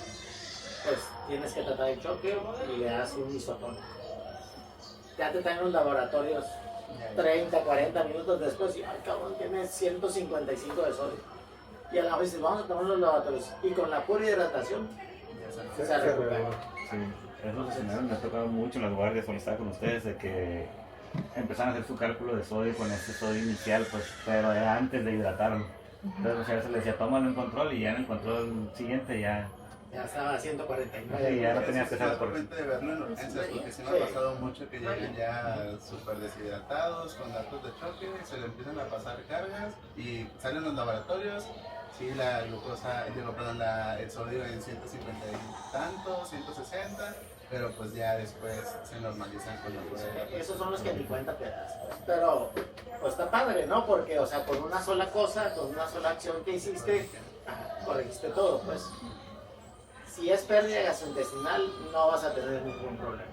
pues tienes que tratar el choque y le das un isotónico. Ya te traen los laboratorios 30, 40 minutos después y, ay cabrón, tienes 155 de sodio. Y a la vez dices, vamos a tomar los laboratorios y con la pura hidratación se recupera. Sí, esos escenarios me ha tocado mucho en las guardias cuando estaba con ustedes, de que empezaron a hacer su cálculo de sodio con ese sodio inicial, pues, pero era antes de hidratarlo. Entonces muchas veces le decía, tómalo en control y ya en el control siguiente ya estaba a 149. Sí, ya no tenías que Es saber por frecuente de verlo en urgencias, porque sí me ha pasado mucho que llegan ya súper deshidratados, con datos de choque, se le empiezan a pasar cargas y salen los laboratorios Sí, la glucosa, digo, perdón, el sodio en 150 y tanto, 160, pero pues ya después se normalizan con los Esos son los que ni cuenta te das, pues. Pero pues está padre, ¿no? Porque, o sea, con una sola cosa, con una sola acción que hiciste, corregiste todo, pues. Si es pérdida gastrointestinal, no vas a tener ningún problema.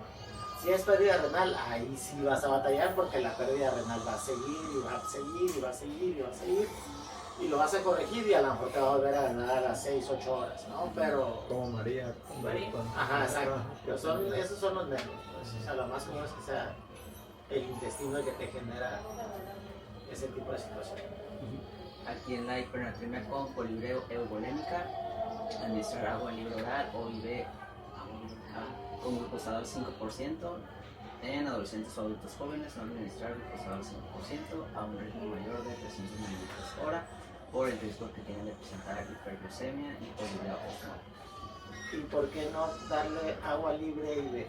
Si es pérdida renal, ahí sí vas a batallar porque la pérdida renal va a seguir y va a seguir y va a seguir y va a seguir. Y lo vas a corregir y a lo mejor te va a volver a ganar a las 6, 8 horas, ¿no? Pero... Como María. Ajá, exacto. Pero esos son los nervios, pues. O sea, lo más común es que sea el intestino el que te genera ese tipo de situación. Aquí en la hipernatremia con poliurea eubolémica, administrar agua en libro oral o IV con glucosador 5%. En adolescentes o adultos jóvenes, no administrar glucosador 5% a un ritmo mayor de 300 mililitros hora por el riesgo que tienen de presentar hiperglucemia y poliurea osmolar. ¿Y por qué no darle agua libre IV?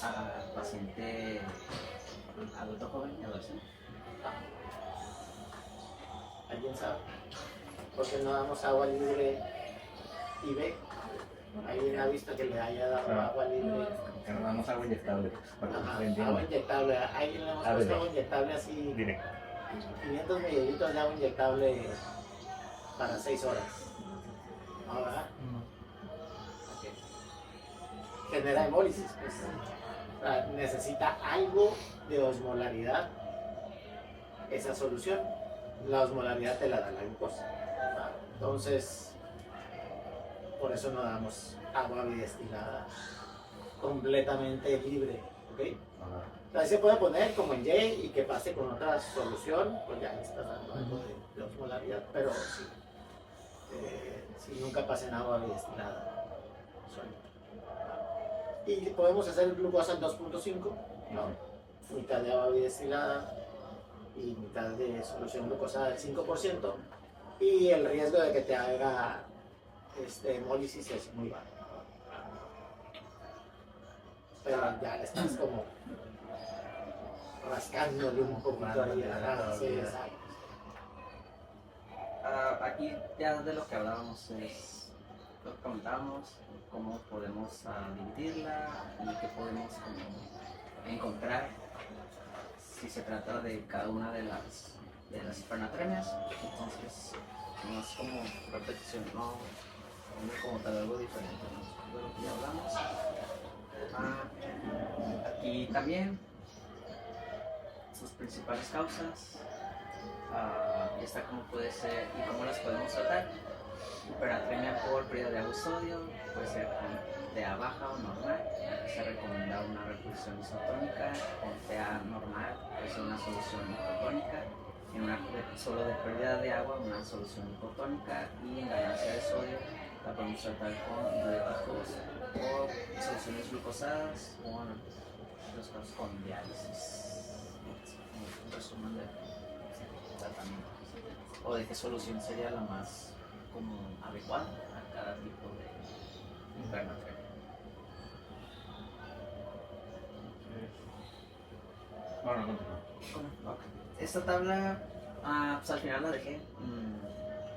A paciente adulto joven y adolescente. ¿Alguien sabe? ¿Por qué no damos agua libre IV? ¿Alguien ha visto que le haya dado agua libre? Que nos damos agua inyectable. Para que Ajá, se entienda. agua inyectable. ¿A alguien le hemos ABD. puesto agua inyectable así? Directo. 500 mililitros de agua inyectable para 6 horas. ¿No, verdad? Ok. Genera hemólisis, pues. O sea, necesita algo de osmolaridad esa solución. La osmolaridad te la da la glucosa. ¿Va? Entonces, por eso no damos agua bidestilada completamente libre, ¿ok? Ahí se puede poner como en J y que pase con otra solución, pues ya le estás dando algo de osmolaridad, pero sí, si nunca pasa en agua bidestilada solita. Y podemos hacer glucosa en 2.5, ¿no? Mitad de agua bidestilada y mitad de solución glucosa del 5%, y el riesgo de que te haga hemólisis es muy bajo. Pero ya le estás como rascándole un poquito ahí. Sí, exacto. Aquí ya de lo que hablábamos es lo que comentábamos, cómo podemos dividirla y qué podemos encontrar si se trata de cada una de las hipernatremias. Entonces no es como repetición, no como tal algo diferente, ¿no? De lo que ya hablamos. Aquí también sus principales causas, y está cómo puede ser y cómo las podemos tratar. Hipernatremia por pérdida de agua y sodio puede ser con TA baja o normal. Aquí se recomienda una reposición isotónica. Con TA normal puede ser una solución hipotónica. En una solo de pérdida de agua, una solución hipotónica. Y en ganancia de sodio la podemos tratar con diuréticos o soluciones glucosadas o en los casos con diálisis. Un resumen de tratamiento o de qué solución sería la más como adecuada a cada tipo de hipernatremia. Bueno, no. Ok. Esta tabla, pues al final la dejé,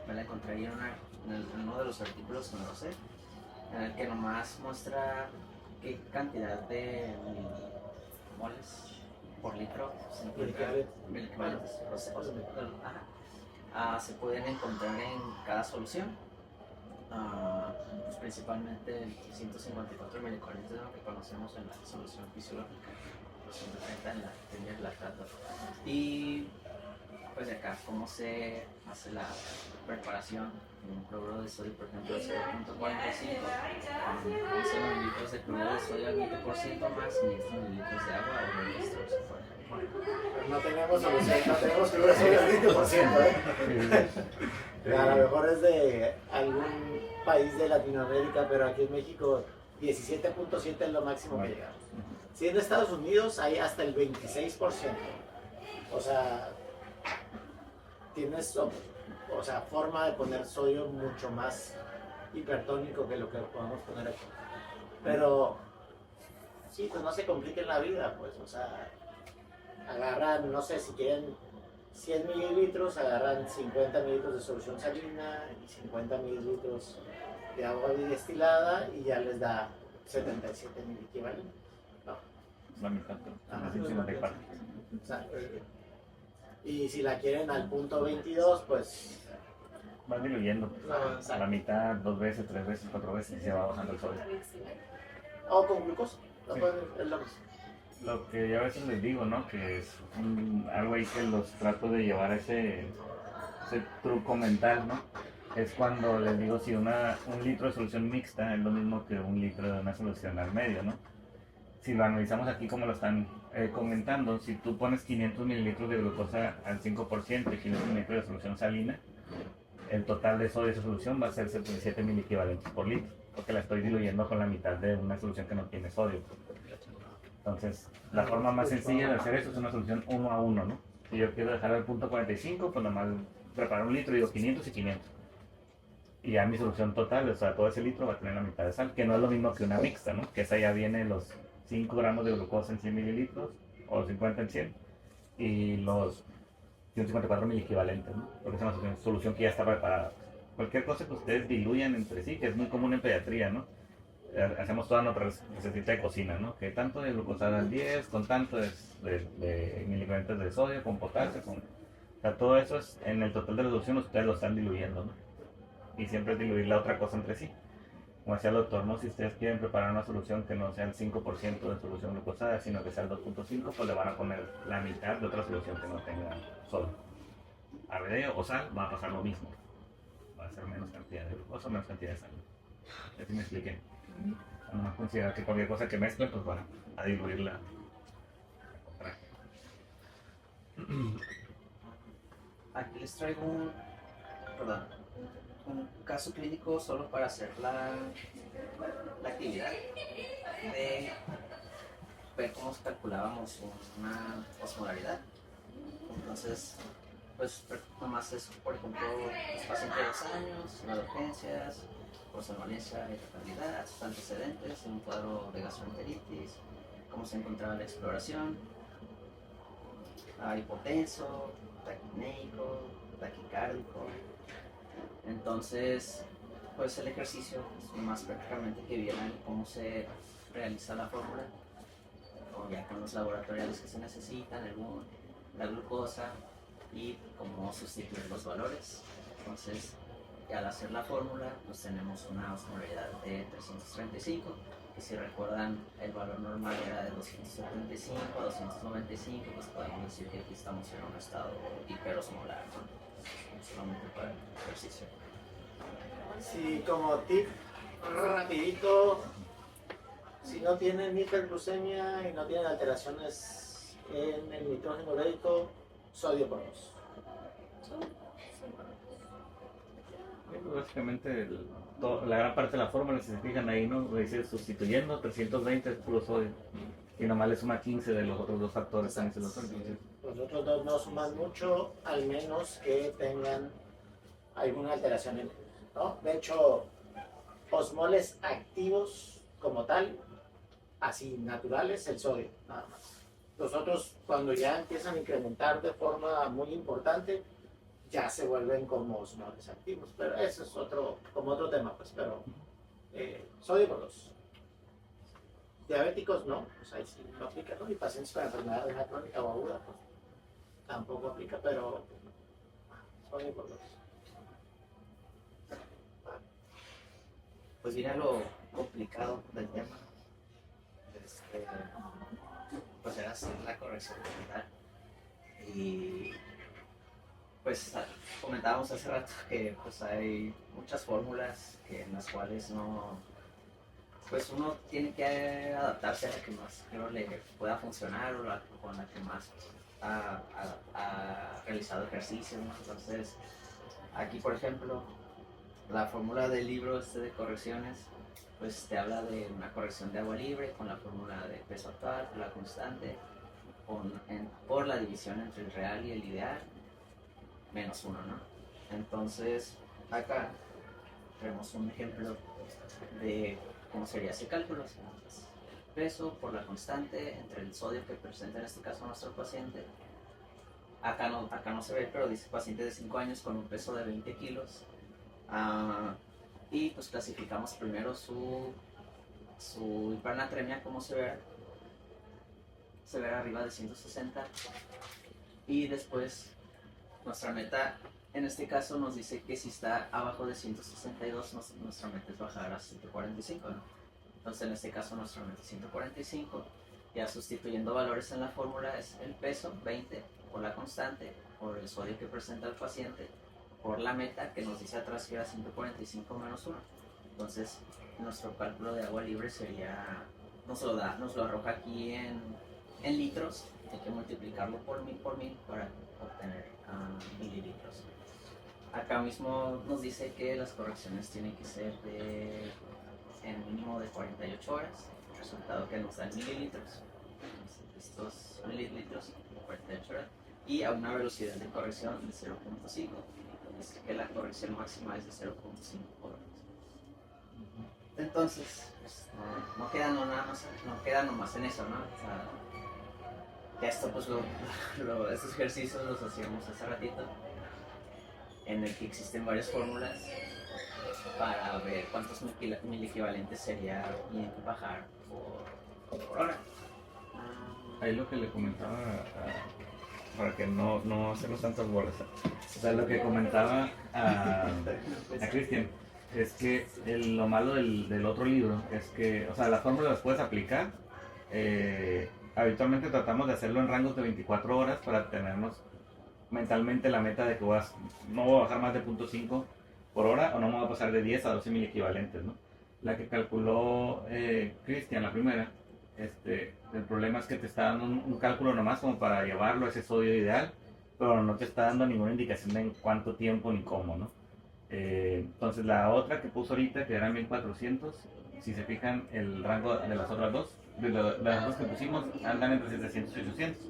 me la encontré ahí en uno de los artículos que me lo sé, en el que nomás muestra qué cantidad de moles por litro se se pueden encontrar en cada solución. Pues principalmente el 154 milicorrientes de lo que conocemos en la solución fisiológica, 130 en el lactato. Y pues de acá, cómo se hace la preparación de un cloruro de sodio, por ejemplo, de 0.45, con 11 mililitros de cloruro de sodio al 20% más 500 mililitros de agua o de estros. No tenemos solución, no tenemos cloruro de sodio al 20%, ¿eh? A lo mejor es de algún país de Latinoamérica, pero aquí en México 17.7 es lo máximo que llegamos. Si en Estados Unidos hay hasta el 26%. O sea, tienes forma de poner sodio mucho más hipertónico que lo que podemos poner aquí. Pero sí, pues no se compliquen la vida, pues, o sea, agarran, no sé, si quieren 100 mililitros, agarran 50 mililitros de solución salina y 50 mililitros de agua destilada y ya les da 77 mil equivalentes. ¿No? La mitad, Ajá. 54. Exacto. Y si la quieren al punto 22, pues Va diluyendo no, a exacto. la mitad, 2 veces, 3 veces, 4 veces y se va bajando el sodio. O con glucosa. Sí. Es lo mismo. Lo que yo a veces les digo, ¿no? Que es algo ahí que los trato de llevar a ese truco mental, ¿no? Es cuando les digo si un litro de solución mixta es lo mismo que un litro de una solución al medio, ¿no? Si lo analizamos aquí como lo están comentando, si tú pones 500 mililitros de glucosa al 5% y 500 mililitros de solución salina, el total de sodio de esa solución va a ser 77 mil equivalentes por litro, porque la estoy diluyendo con la mitad de una solución que no tiene sodio. Entonces, la forma más sencilla de hacer eso es una solución 1 a 1, ¿no? Si yo quiero dejar al punto 45, pues nomás preparo un litro y digo 500 y 500. Y ya mi solución total, o sea, todo ese litro va a tener la mitad de sal, que no es lo mismo que una mixta, ¿no? Que esa ya viene los 5 gramos de glucosa en 100 mililitros, o 50 en 100, y los 154 mil equivalentes, ¿no? Porque es una solución que ya está preparada. Cualquier cosa que ustedes diluyan entre sí, que es muy común en pediatría, ¿no? Hacemos toda nuestra recetita de cocina, ¿no? Que tanto de glucosa al 10, con tanto de miligramos de sodio, con potasio, con... O sea, todo eso es, en el total de la solución ustedes lo están diluyendo, ¿no? Y siempre es diluir la otra cosa entre sí. Como decía el doctor, ¿no? Si ustedes quieren preparar una solución que no sea el 5% de solución glucosada, sino que sea el 2.5, pues le van a poner la mitad de otra solución que no tenga sodio. A ver, o sal, va a pasar lo mismo. Va a ser menos cantidad de glucosa, menos cantidad de sal. Así me expliqué. No considerar que cualquier cosa que mezclen, pues van a diluirla. Aquí les traigo un caso clínico solo para hacer la actividad de ver cómo calculábamos una osmolaridad. Entonces, pues nomás es, por ejemplo, los pacientes de 2 años, las urgencias, por somnolencia, irritabilidad, sus antecedentes, un cuadro de gastroenteritis, cómo se encontraba la exploración, hipotenso, taquipneico, taquicárdico. Entonces, pues el ejercicio es más prácticamente que vieran cómo se realiza la fórmula, o ya con los laboratoriales que se necesitan, la glucosa y cómo sustituir los valores. Entonces, al hacer la fórmula, pues tenemos una osmolaridad de 335, que si recuerdan el valor normal era de 275 a 295, pues podemos decir que aquí estamos en un estado hiperosmolar, ¿no? Solamente para el ejercicio. Sí, como tip rapidito, si no tienen hiperglucemia y no tienen alteraciones en el nitrógeno ureico, sodio por 2. Básicamente, la gran parte de la fórmula, si se fijan ahí, ¿no? Dice sustituyendo 320 es puro sodio. Y nomás le suma 15 de los otros dos factores. Exacto. Los otros dos no suman mucho, al menos que tengan alguna alteración en él, ¿no? De hecho, osmoles activos como tal, así naturales, el sodio, nada más. Los otros, cuando ya empiezan a incrementar de forma muy importante, ya se vuelven como osmoles activos. Pero eso es como otro tema, pues. Pero sodio por 2. Diabéticos no, pues ahí sí no aplica, ¿no? Y pacientes con enfermedad renal crónica o aguda, pues tampoco aplica, pero sodio por 2. Pues mira lo complicado del tema. Pues era hacer la corrección general. Y pues comentábamos hace rato que pues hay muchas fórmulas en las cuales pues uno tiene que adaptarse a la que más le pueda funcionar o con la que más ha realizado ejercicio, ¿no? Entonces, aquí por ejemplo, la fórmula del libro de correcciones, pues te habla de una corrección de agua libre con la fórmula de peso actual, la constante, por la división entre el real y el ideal, menos 1, ¿no? Entonces, acá tenemos un ejemplo de cómo sería ese cálculo. O sea, pues, peso por la constante entre el sodio que presenta en este caso nuestro paciente acá no se ve, pero dice paciente de 5 años con un peso de 20 kilos. Y pues clasificamos primero su hipernatremia como severa arriba de 160, y después nuestra meta en este caso nos dice que si está abajo de 162 nuestra meta es bajar a 145, ¿no? Entonces en este caso nuestra meta es 145, ya sustituyendo valores en la fórmula es el peso 20 por la constante, por el sodio que presenta el paciente, por la meta que nos dice atrás que era 145 menos 1. Entonces nuestro cálculo de agua libre sería, nos lo arroja aquí en litros, hay que multiplicarlo por 1000 para obtener mililitros. Acá mismo nos dice que las correcciones tienen que ser en mínimo de 48 horas, resultado que nos da en mililitros. Estos mililitros en 48 horas, y a una velocidad de corrección de 0.5, dice que la corrección máxima es de 0.5 horas. Entonces, pues, no queda nomás en eso, ¿no? O sea, esto pues estos ejercicios los hacíamos hace ratito, en el que existen varias fórmulas para ver cuántos mil equivalentes sería bien bajar por hora. Ahí lo que le comentaba, para que no hacemos tantas bolas, o sea, lo que comentaba a Cristian, es que lo malo del otro libro es que, o sea, las fórmulas las puedes aplicar. Habitualmente tratamos de hacerlo en rangos de 24 horas para tenernos mentalmente la meta de que no voy a bajar más de 0.5 por hora, o no me voy a pasar de 10 a 12 mil equivalentes, ¿no? La que calculó Cristian, la primera, el problema es que te está dando un cálculo nomás como para llevarlo a ese sodio ideal, pero no te está dando ninguna indicación de en cuánto tiempo ni cómo, ¿no? Entonces la otra que puso ahorita, que era 1400, si se fijan el rango de las otras dos, de las dos que pusimos, andan entre 700 y 800.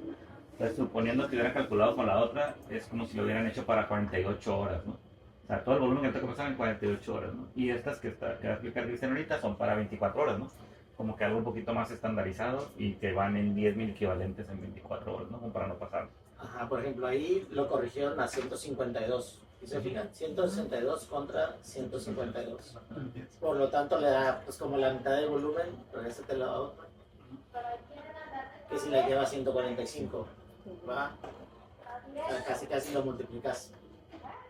Entonces, suponiendo que hubiera calculado con la otra, es como si lo hubieran hecho para 48 horas, ¿no? O sea, todo el volumen que tengo que pasar en 48 horas, ¿no? Y estas que va a explicar Cristian ahorita son para 24 horas, ¿no? Como que algo un poquito más estandarizado y que van en 10.000 equivalentes en 24 horas, ¿no? Como para no pasar. Ajá, por ejemplo, ahí lo corrigieron a 152. ¿Y se fijan? 162 contra 152. Por lo tanto, le da pues como la mitad del volumen, regresate la otra. Que si la lleva a 145, ¿va? O sea, casi lo multiplicas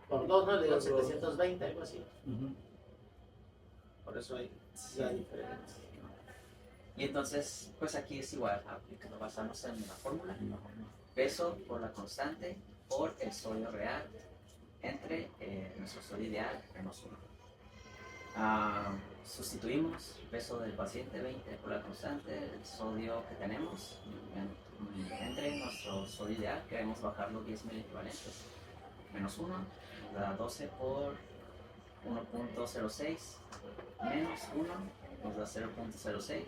por 2, ¿no? Le digo 720, algo así. Por eso hay la diferencia. Y entonces, pues aquí es igual, aplicando, basamos en la fórmula, peso por la constante por el sodio real entre nuestro sodio ideal menos 1. Sustituimos peso del paciente 20 por la constante, el sodio que tenemos entre nuestro sodio ideal, queremos bajarlo 10.000 equivalentes, menos 1, nos da 12 por 1.06, menos 1 nos da 0.06.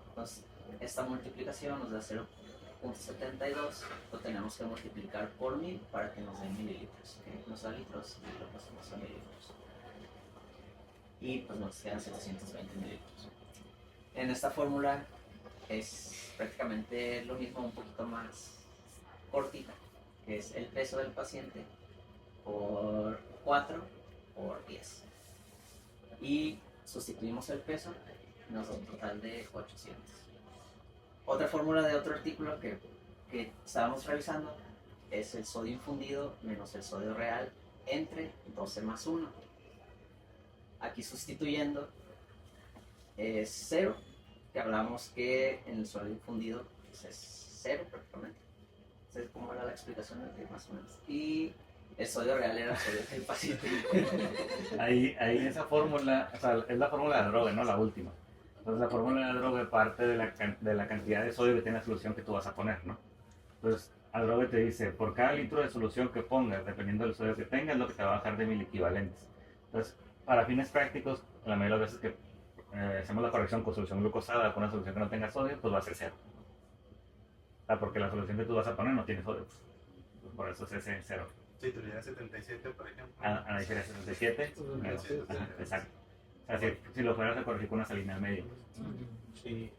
Entonces, esta multiplicación nos da 0.72, lo tenemos que multiplicar por 1000 para que nos den mililitros, ¿okay? Nos da litros y lo pasamos a mililitros. Y pues nos quedan 720 mililitros. En esta fórmula es prácticamente lo mismo, un poquito más cortita, que es el peso del paciente por 4 por 10. Y sustituimos el peso, nos da un total de 800. Otra fórmula de otro artículo que estábamos revisando es el sodio infundido menos el sodio real entre 12 más 1. Aquí sustituyendo es 0, que hablamos que en el sodio infundido pues es 0 prácticamente. Entonces, ¿cómo era la explicación de más o menos? Y el sodio real era el sodio del paciente. Ahí esa fórmula, o sea, es la fórmula de Droge, ¿no? La última. Entonces la fórmula de Droge parte de la cantidad de sodio que tiene la solución que tú vas a poner, ¿no? Entonces, Droge te dice, por cada litro de solución que pongas, dependiendo del sodio que tengas, lo que te va a bajar de 1000 equivalentes. Entonces, para fines prácticos, la mayoría de las veces que hacemos la corrección con solución glucosada, con una solución que no tenga sodio, pues va a ser 0. O sea, porque la solución que tú vas a poner no tiene sodio. Pues por eso es ese 0. Si tuviera 77, por ejemplo. A diferencia de 77, exacto. O sea, si lo fueras a corregir con una salina al medio. Sí.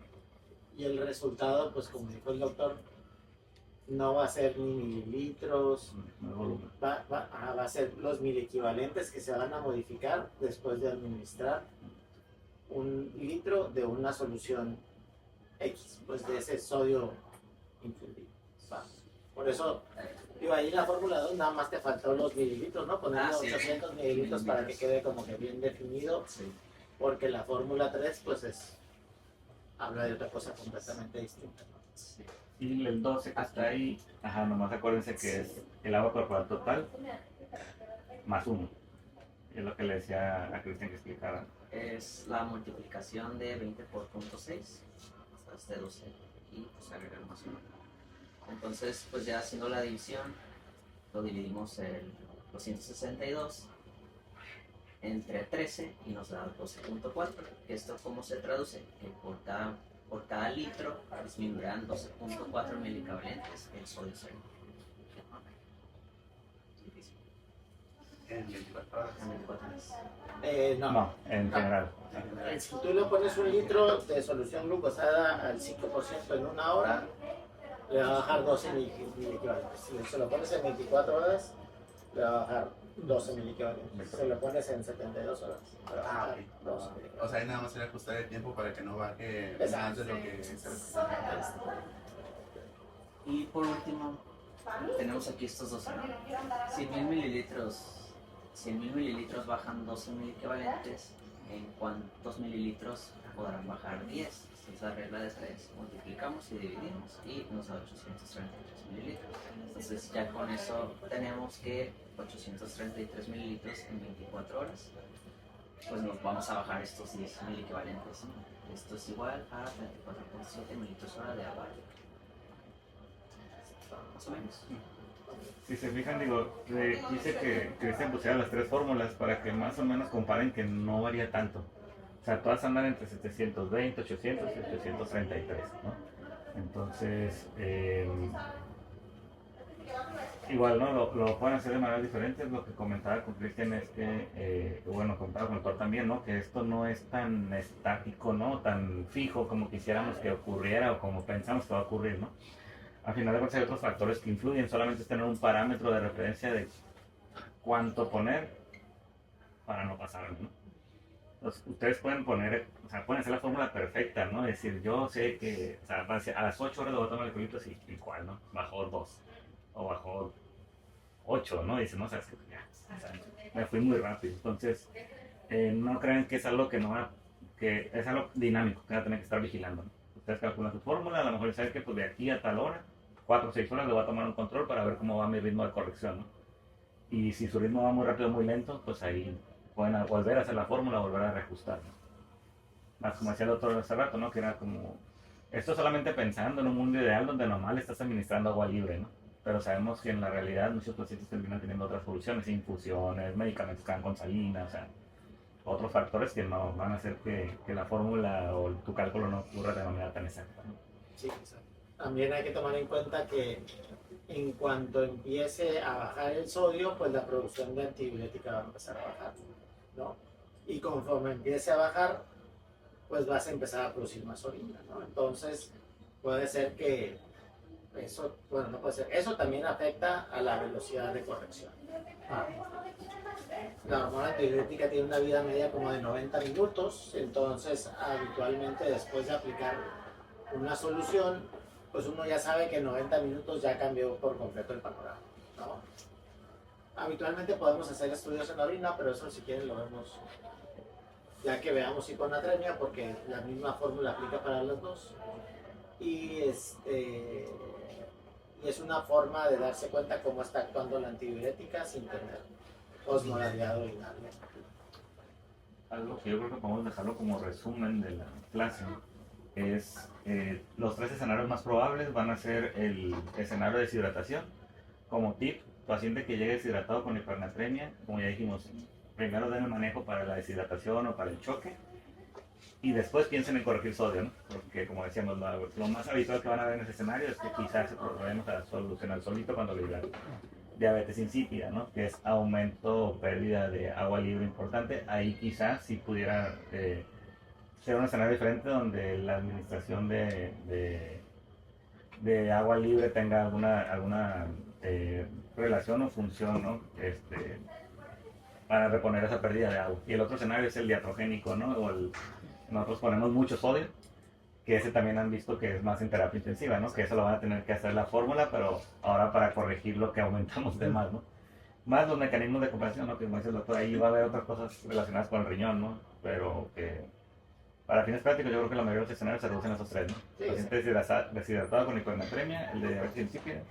Y el resultado, pues como dijo el doctor, no va a ser ni mililitros, El volumen. va a ser los miliequivalentes que se van a modificar después de administrar 1 litro de una solución X, pues de ese sodio infundido. Va. Por eso, digo, ahí en la fórmula 2 nada más te faltó los mililitros, ¿no? Ponerle Sí. 800 mililitros para que quede como que bien definido, Sí. porque la fórmula 3 pues habla de otra cosa completamente distinta, ¿no? Sí. Y el 12 que está ahí, ajá, nomás acuérdense que es el agua corporal total más 1. Es lo que le decía a Cristian que explicara. Es la multiplicación de 20 por 0.6 hasta este 12 y pues agregar más 1. Entonces, pues ya haciendo la división, lo dividimos en 262 entre 13 y nos da 12.4. ¿Esto cómo se traduce? Que por cada litro disminuirán 12.4 milicavalentes el sodio sólido. Difícil. En 24 horas. En 24 horas. No, en general. Si tú le pones 1 litro de solución glucosada al 5% en 1 hora, le va a bajar 12 miliequivalentes. Si se lo pones en 24 horas, le va a bajar 12 miliequivalentes. Si lo pones en 72 horas, le va a bajar 12 miliequivalentes. O sea, ahí nada más era ajustar el tiempo para que no baje Exacto. más de lo que se recomienda. Y por último, tenemos aquí estos dos, ¿no? 100.000 mililitros bajan 12 miliequivalentes. ¿En cuántos mililitros podrán bajar 10? Esta es la regla de 3. Multiplicamos y dividimos y nos da 833 mililitros. Entonces ya con eso tenemos que 833 mililitros en 24 horas. Pues nos vamos a bajar estos 10 miliequivalentes, ¿no? Esto es igual a 34.7 mililitros hora de agua. Más o menos. Si se fijan, digo, quise que Cristian pusiera las 3 fórmulas para que más o menos comparen que no varía tanto. O sea, todas andan entre 720, 800 y 833, ¿no? Entonces, igual, ¿no? Lo pueden hacer de maneras diferentes. Lo que comentaba con Cristian es que, bueno, comentaba con el doctor también, ¿no? Que esto no es tan estático, ¿no? Tan fijo como quisiéramos que ocurriera o como pensamos que va a ocurrir, ¿no? Al final de cuentas hay otros factores que influyen, solamente es tener un parámetro de referencia de cuánto poner para no pasar, ¿no? Entonces, ustedes pueden poner, o sea, pueden hacer la fórmula perfecta, ¿no? Es decir, yo sé que, o sea, a las 8 horas le voy a tomar electrolitos y ¿cuál, no? Bajó 2 o bajó 8, ¿no? Dicen, no, sabes que ya, o sea, me fui muy rápido. Entonces, no crean que es algo que no va, que es algo dinámico, que van a tener que estar vigilando, ¿no? Ustedes calculan su fórmula, a lo mejor saben que pues de aquí a tal hora 4 o 6 horas le voy a tomar un control para ver cómo va mi ritmo de corrección, ¿no? Y si su ritmo va muy rápido o muy lento, pues ahí pueden volver a hacer la fórmula, volver a reajustar, ¿no? Más como decía el doctor hace rato, ¿no? Que era como, esto solamente pensando en un mundo ideal donde normal estás administrando agua libre, ¿no? Pero sabemos que en la realidad muchos pacientes terminan teniendo otras soluciones, infusiones, medicamentos que dan con salina, o sea, otros factores que no van a hacer que la fórmula o tu cálculo no ocurra de manera tan exacta, ¿no? Sí, exacto. También hay que tomar en cuenta que en cuanto empiece a bajar el sodio, pues la producción de antibiótica va a empezar a bajar, ¿no? Y conforme empiece a bajar, pues vas a empezar a producir más orina, ¿no? Entonces, puede ser que eso, bueno, no puede ser, eso también afecta a la velocidad de corrección. La hormona antibiótica tiene una vida media como de 90 minutos, entonces habitualmente después de aplicar una solución, pues uno ya sabe que en 90 minutos ya cambió por completo el panorama, ¿no? Habitualmente podemos hacer estudios en la orina, pero eso si quieren lo vemos ya que veamos hiponatremia, porque la misma fórmula aplica para los dos. Y es una forma de darse cuenta cómo está actuando la antibiótica sin tener osmolalidad urinaria. Algo que yo creo que podemos dejarlo como resumen de la clase es los 3 escenarios más probables van a ser el escenario de deshidratación. Como tip, paciente que llegue deshidratado con hipernatremia, como ya dijimos, primero den el manejo para la deshidratación o para el choque y después piensen en corregir sodio, ¿no? Porque como decíamos, lo más habitual que van a ver en ese escenario es que quizás problemas a solucionar solito cuando lo hidratan. Diabetes insípida, ¿no? Que es aumento o pérdida de agua libre importante. Ahí quizás sí pudiera ser un escenario diferente donde la administración de de agua libre tenga alguna relación o función, ¿no? Para reponer esa pérdida de agua. Y el otro escenario es el diatrogénico, ¿no? Nosotros ponemos mucho sodio, que ese también han visto que es más en terapia intensiva, ¿no? Que eso lo van a tener que hacer la fórmula, pero ahora para corregir lo que aumentamos de más, ¿no? Más los mecanismos de compensación, ¿no? Que como dice el doctor, ahí va a haber otras cosas relacionadas con el riñón, ¿no? Pero que para fines prácticos yo creo que la mayoría de los escenarios se reducen a esos tres, ¿no? El paciente deshidratado con hipernatremia, el de diabetes insípida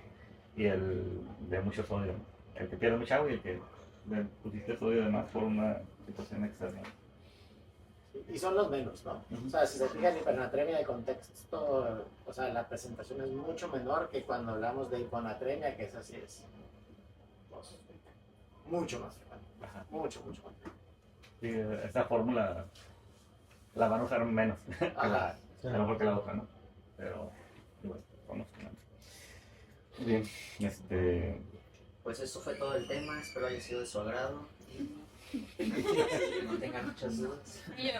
y el de mucho sodio, ¿no? El que pierde mucha agua y el que le pusiste sodio de más por una situación externa. Y son los menos, ¿no? O sea, si se fijan, hipernatremia de contexto, o sea, la presentación es mucho menor que cuando hablamos de hiponatremia, que esa sí es pues, mucho más frecuente. Ajá. Mucho más. Sí, esta fórmula la van a usar menos que a lo mejor que la otra, ¿no? Pero, bueno, vamos con bien, Pues eso fue todo el tema, espero haya sido de su agrado y no tengan muchas dudas. Y yo,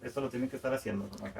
esto lo tienen que estar haciendo, ¿no? Acá